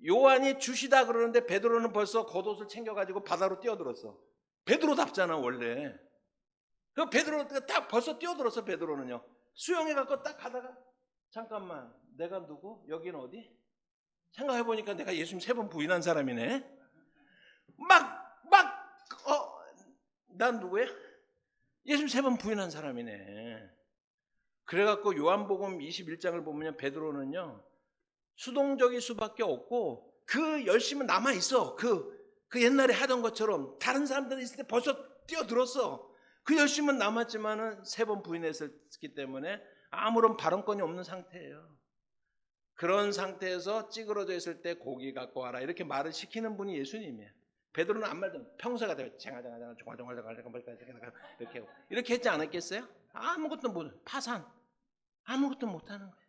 Speaker 1: 요한이 주시다 그러는데 베드로는 벌써 겉옷을 챙겨가지고 바다로 뛰어들었어. 베드로답잖아 원래. 그 베드로가 딱 벌써 뛰어들었어. 베드로는요. 수영해갖고 딱 가다가 잠깐만 내가 누구? 여기는 어디? 생각해보니까 내가 예수님 3번 부인한 사람이네. 난 누구야? 예수님 3번 부인한 사람이네. 그래갖고 요한복음 21장을 보면 베드로는요 수동적일 수밖에 없고 그 열심은 남아있어. 그 옛날에 하던 것처럼 다른 사람들이 있을 때 벌써 뛰어들었어. 그 열심은 남았지만은 3번 부인했기 때문에 아무런 발언권이 없는 상태예요. 그런 상태에서 찌그러져 있을 때 고기 갖고 와라 이렇게 말을 시키는 분이 예수님이에요. 베드로는 아무 말도 평소가 되고 쟁하쟁하쟁하 이렇게 했지 않았겠어요? 아무것도 못 파산 아무것도 못하는 거예요.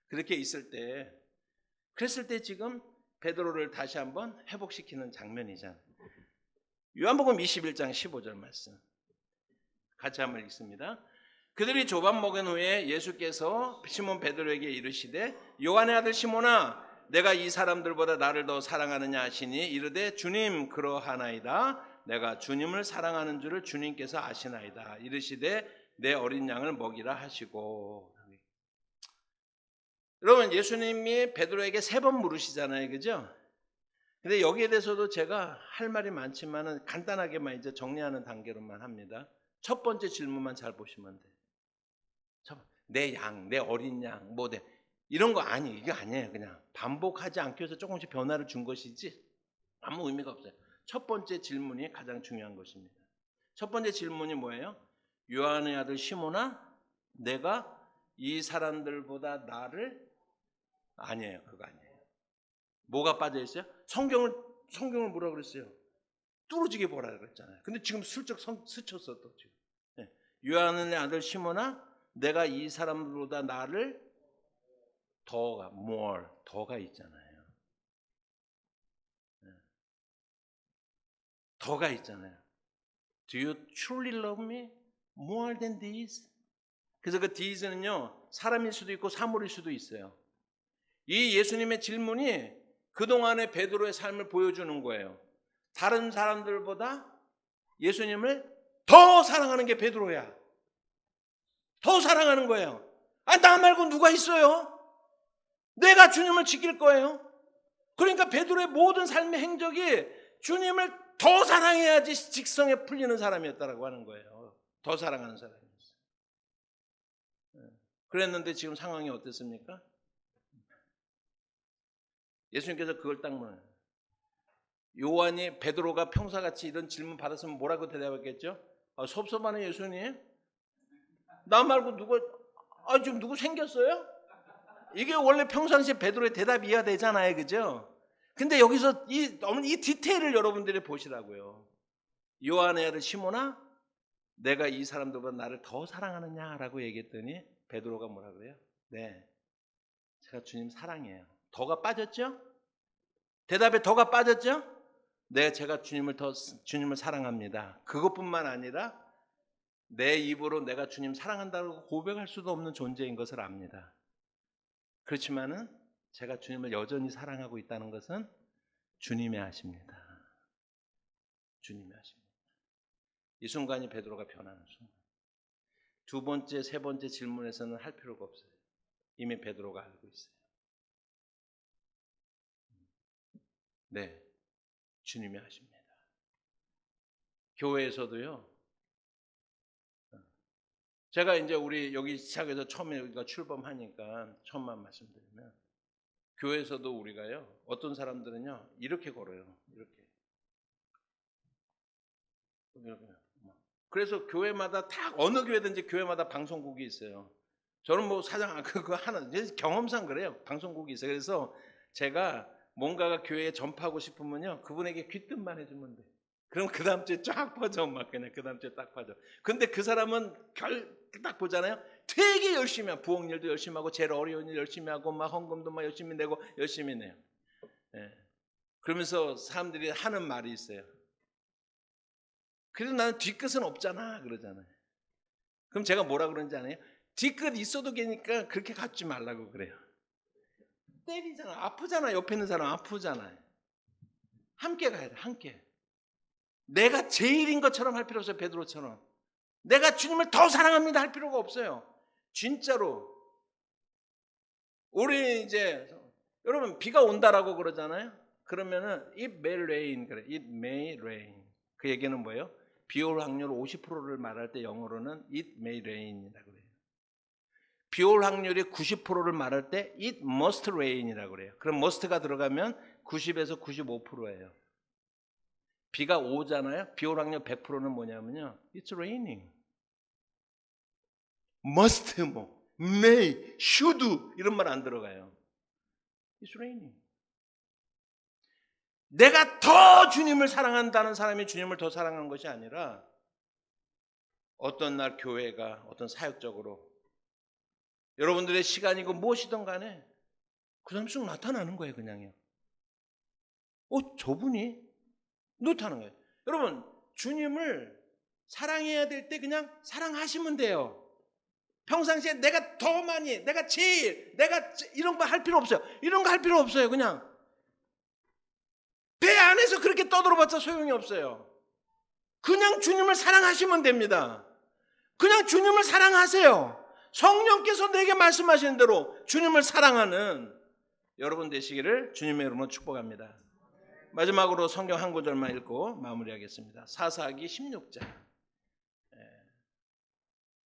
Speaker 1: 그렇게 있을 때 그랬을 때 지금 베드로를 다시 한번 회복시키는 장면이잖아요. 요한복음 21장 15절 말씀 같이 한번 읽습니다. 그들이 조밥 먹은 후에 예수께서 시몬 베드로에게 이르시되 요한의 아들 시몬아 내가 이 사람들보다 나를 더 사랑하느냐 하시니 이르되 주님 그러하나이다. 내가 주님을 사랑하는 줄을 주님께서 아시나이다. 이르시되 내 어린 양을 먹이라 하시고. 여러분 예수님이 베드로에게 3번 물으시잖아요. 그죠? 근데 여기에 대해서도 제가 할 말이 많지만은 간단하게만 이제 정리하는 단계로만 합니다. 첫 번째 질문만 잘 보시면 돼요. 내 양, 내 어린 양, 이런 거 이게 아니에요. 그냥 반복하지 않기 위해서 조금씩 변화를 준 것이지 아무 의미가 없어요. 첫 번째 질문이 가장 중요한 것입니다. 첫 번째 질문이 뭐예요? 요한의 아들 시몬아, 내가 이 사람들보다 나를 아니에요. 그거 아니에요. 뭐가 빠져 있어요? 성경을 뭐라 그랬어요? 뚫어지게 보라 그랬잖아요. 근데 지금 슬쩍 스쳤어 또 지금. 네. 요한의 아들 시몬아, 내가 이 사람들보다 나를 더가 있잖아요. 더가 있잖아요. Do you truly love me more than these? 그래서 그 these는요 사람일 수도 있고 사물일 수도 있어요. 이 예수님의 질문이 그동안의 베드로의 삶을 보여주는 거예요. 다른 사람들보다 예수님을 더 사랑하는 게 베드로야. 더 사랑하는 거예요. 나 말고 누가 있어요? 내가 주님을 지킬 거예요. 그러니까 베드로의 모든 삶의 행적이 주님을 더 사랑해야지 직성에 풀리는 사람이었다라고 하는 거예요. 더 사랑하는 사람이었어요. 그랬는데 지금 상황이 어땠습니까? 예수님께서 그걸 딱 물어요. 요한이 베드로가 평소같이 이런 질문 받았으면 뭐라고 대답했겠죠? 섭섭하네 예수님. 나 말고 지금 누구 생겼어요? 이게 원래 평상시에 베드로의 대답이어야 되잖아요. 그죠? 근데 여기서 이 디테일을 여러분들이 보시라고요. 요한의 아들 시몬아, 내가 이 사람들보다 나를 더 사랑하느냐라고 얘기했더니 베드로가 뭐라 그래요? 네, 제가 주님 사랑해요. 더가 빠졌죠? 대답에 더가 빠졌죠? 네, 제가 주님을 사랑합니다. 그것뿐만 아니라 내 입으로 내가 주님 사랑한다고 고백할 수도 없는 존재인 것을 압니다. 그렇지만은 제가 주님을 여전히 사랑하고 있다는 것은 주님이 아십니다. 주님이 아십니다. 이 순간이 베드로가 변하는 순간. 두 번째, 세 번째 질문에서는 할 필요가 없어요. 이미 베드로가 알고 있어요. 네, 주님이 하십니다. 교회에서도요. 제가 이제 우리 여기 시작해서 처음에 우리가 출범하니까 처음만 말씀드리면 교회에서도 우리가요. 어떤 사람들은요. 이렇게 걸어요. 이렇게. 그래서 교회마다 다 어느 교회든지 교회마다 방송국이 있어요. 저는 뭐 사장 그거 하나 경험상 그래요. 방송국이 있어요. 그래서 제가 뭔가가 교회에 전파하고 싶으면요. 그분에게 귀뜸만 해주면 돼. 그럼 그 다음 주에 쫙 퍼져. 막 그냥 그 다음 주에 딱 퍼져. 근데 그 사람은 딱 보잖아요. 되게 열심히 하고 부엌일도 열심히 하고 제일 어려운 일 열심히 하고 막 헌금도 막 열심히 내고 열심히 내요. 예. 그러면서 사람들이 하는 말이 있어요. 그래도 나는 뒤끝은 없잖아 그러잖아요. 그럼 제가 뭐라 그러는지 아세요? 뒤끝 있어도 되니까 그렇게 갖지 말라고 그래요. 때리잖아. 아프잖아. 옆에 있는 사람 아프잖아요. 함께 가야 돼. 함께. 내가 제일인 것처럼 할 필요 없어요. 베드로처럼. 내가 주님을 더 사랑합니다 할 필요가 없어요. 진짜로. 우리 이제 여러분 비가 온다라고 그러잖아요. 그러면은 it may rain 그래. it may rain. 그 얘기는 뭐예요? 비 올 확률 50%를 말할 때 영어로는 it may rain이라고 그래요. 비 올 확률이 90%를 말할 때 it must rain이라고 그래요. 그럼 must가 들어가면 90에서 95%예요. 비가 오잖아요. 비 올 확률 100%는 뭐냐면요. It's raining. must 뭐 may, should 이런 말 안 들어가요. It's raining. 내가 더 주님을 사랑한다는 사람이 주님을 더 사랑한 것이 아니라 어떤 날 교회가 어떤 사역적으로 여러분들의 시간이고 무엇이든 간에 그 사람 쑥 나타나는 거예요. 그냥요. 저분이 나타나는 거예요. 여러분 주님을 사랑해야 될 때 그냥 사랑하시면 돼요. 평상시에 내가 더 많이 내가 제일 내가 이런 거 할 필요 없어요. 이런 거 할 필요 없어요. 그냥 배 안에서 그렇게 떠들어봤자 소용이 없어요. 그냥 주님을 사랑하시면 됩니다. 그냥 주님을 사랑하세요. 성령께서 내게 말씀하시는 대로 주님을 사랑하는 여러분 되시기를 주님의 이름으로 축복합니다. 마지막으로 성경 한 구절만 읽고 마무리하겠습니다. 사사기 16장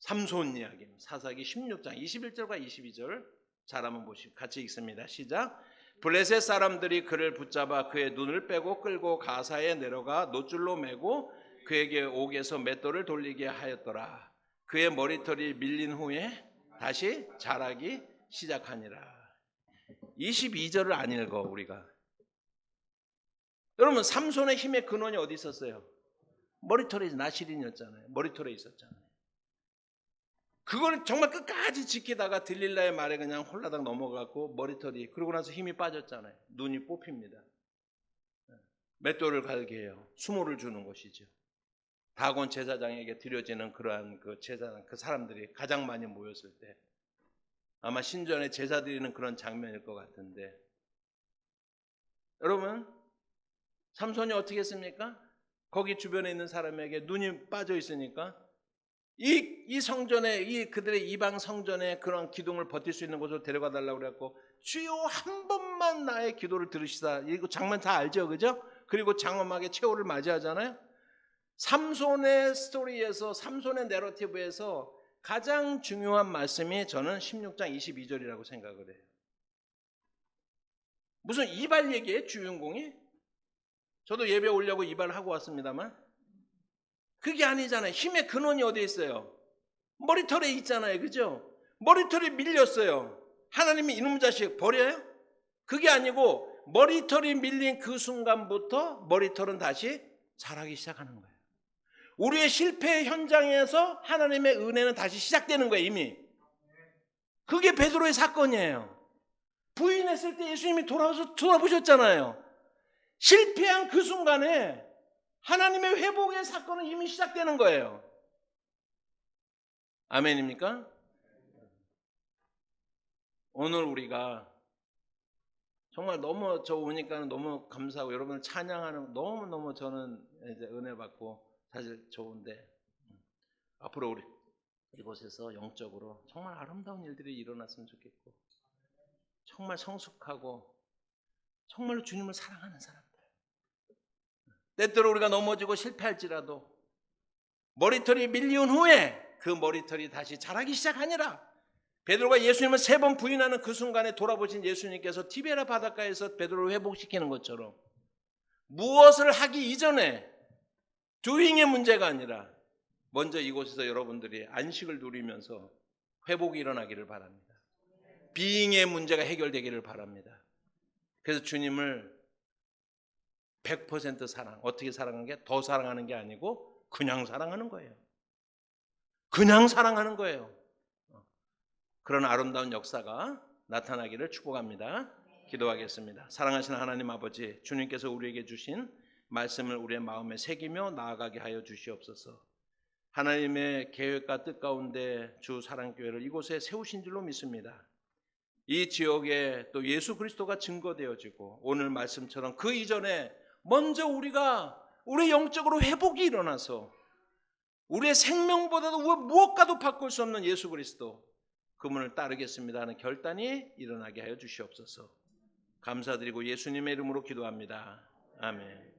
Speaker 1: 삼손 이야기입니다. 사사기 16장 21절과 22절 잘 한번 보시고 같이 읽습니다. 시작. 블레셋 사람들이 그를 붙잡아 그의 눈을 빼고 끌고 가사에 내려가 노줄로 매고 그에게 옥에서 맷돌을 돌리게 하였더라. 그의 머리털이 밀린 후에 다시 자라기 시작하니라. 22절을 안 읽어 우리가. 여러분 삼손의 힘의 근원이 어디 있었어요? 머리털에 나시린이었잖아요. 머리털에 있었잖아요. 그걸 정말 끝까지 지키다가 들릴라의 말에 그냥 홀라당 넘어갔고 머리털이 그러고 나서 힘이 빠졌잖아요. 눈이 뽑힙니다. 맷돌을 갈게 해요. 수모를 주는 것이죠. 다곤 제사장에게 드려지는 그러한 그 제사장 그 사람들이 가장 많이 모였을 때 아마 신전에 제사 드리는 그런 장면일 것 같은데 여러분 삼손이 어떻게 했습니까? 거기 주변에 있는 사람에게 눈이 빠져 있으니까 이 성전에 그들의 이방 성전에 그런 기둥을 버틸 수 있는 곳으로 데려가 달라고 그랬고 주여 한 번만 나의 기도를 들으시다. 이거 장면 다 알죠, 그죠? 그리고 장엄하게 최후를 맞이하잖아요. 삼손의 스토리에서 삼손의 내러티브에서 가장 중요한 말씀이 저는 16장 22절이라고 생각을 해요. 무슨 이발 얘기예요, 주인공이? 저도 예배 오려고 이발하고 왔습니다만 그게 아니잖아요. 힘의 근원이 어디에 있어요? 머리털에 있잖아요. 그죠? 머리털이 밀렸어요. 하나님이 이놈 자식 버려요? 그게 아니고 머리털이 밀린 그 순간부터 머리털은 다시 자라기 시작하는 거예요. 우리의 실패 현장에서 하나님의 은혜는 다시 시작되는 거예요. 이미. 그게 베드로의 사건이에요. 부인했을 때 예수님이 돌아와서 돌아보셨잖아요. 실패한 그 순간에 하나님의 회복의 사건은 이미 시작되는 거예요. 아멘입니까? 오늘 우리가 정말 너무 저 오니까 너무 감사하고 여러분을 찬양하는 너무너무 저는 이제 은혜 받고 사실 좋은데 앞으로 우리 이곳에서 영적으로 정말 아름다운 일들이 일어났으면 좋겠고 정말 성숙하고 정말로 주님을 사랑하는 사람들 때때로 우리가 넘어지고 실패할지라도 머리털이 밀리운 후에 그 머리털이 다시 자라기 시작하니라. 베드로가 예수님을 3번 부인하는 그 순간에 돌아보신 예수님께서 티베라 바닷가에서 베드로를 회복시키는 것처럼 무엇을 하기 이전에 doing의 문제가 아니라 먼저 이곳에서 여러분들이 안식을 누리면서 회복이 일어나기를 바랍니다. being의 문제가 해결되기를 바랍니다. 그래서 주님을 100% 사랑, 어떻게 사랑하는 게 더 사랑하는 게 아니고 그냥 사랑하는 거예요. 그냥 사랑하는 거예요. 그런 아름다운 역사가 나타나기를 축복합니다. 기도하겠습니다. 사랑하시는 하나님 아버지, 주님께서 우리에게 주신 말씀을 우리의 마음에 새기며 나아가게 하여 주시옵소서. 하나님의 계획과 뜻 가운데 주 사랑교회를 이곳에 세우신 줄로 믿습니다. 이 지역에 또 예수 그리스도가 증거되어지고 오늘 말씀처럼 그 이전에 먼저 우리 영적으로 회복이 일어나서 우리의 생명보다도 무엇과도 바꿀 수 없는 예수 그리스도 그분을 따르겠습니다 하는 결단이 일어나게 하여 주시옵소서. 감사드리고 예수님의 이름으로 기도합니다. 아멘.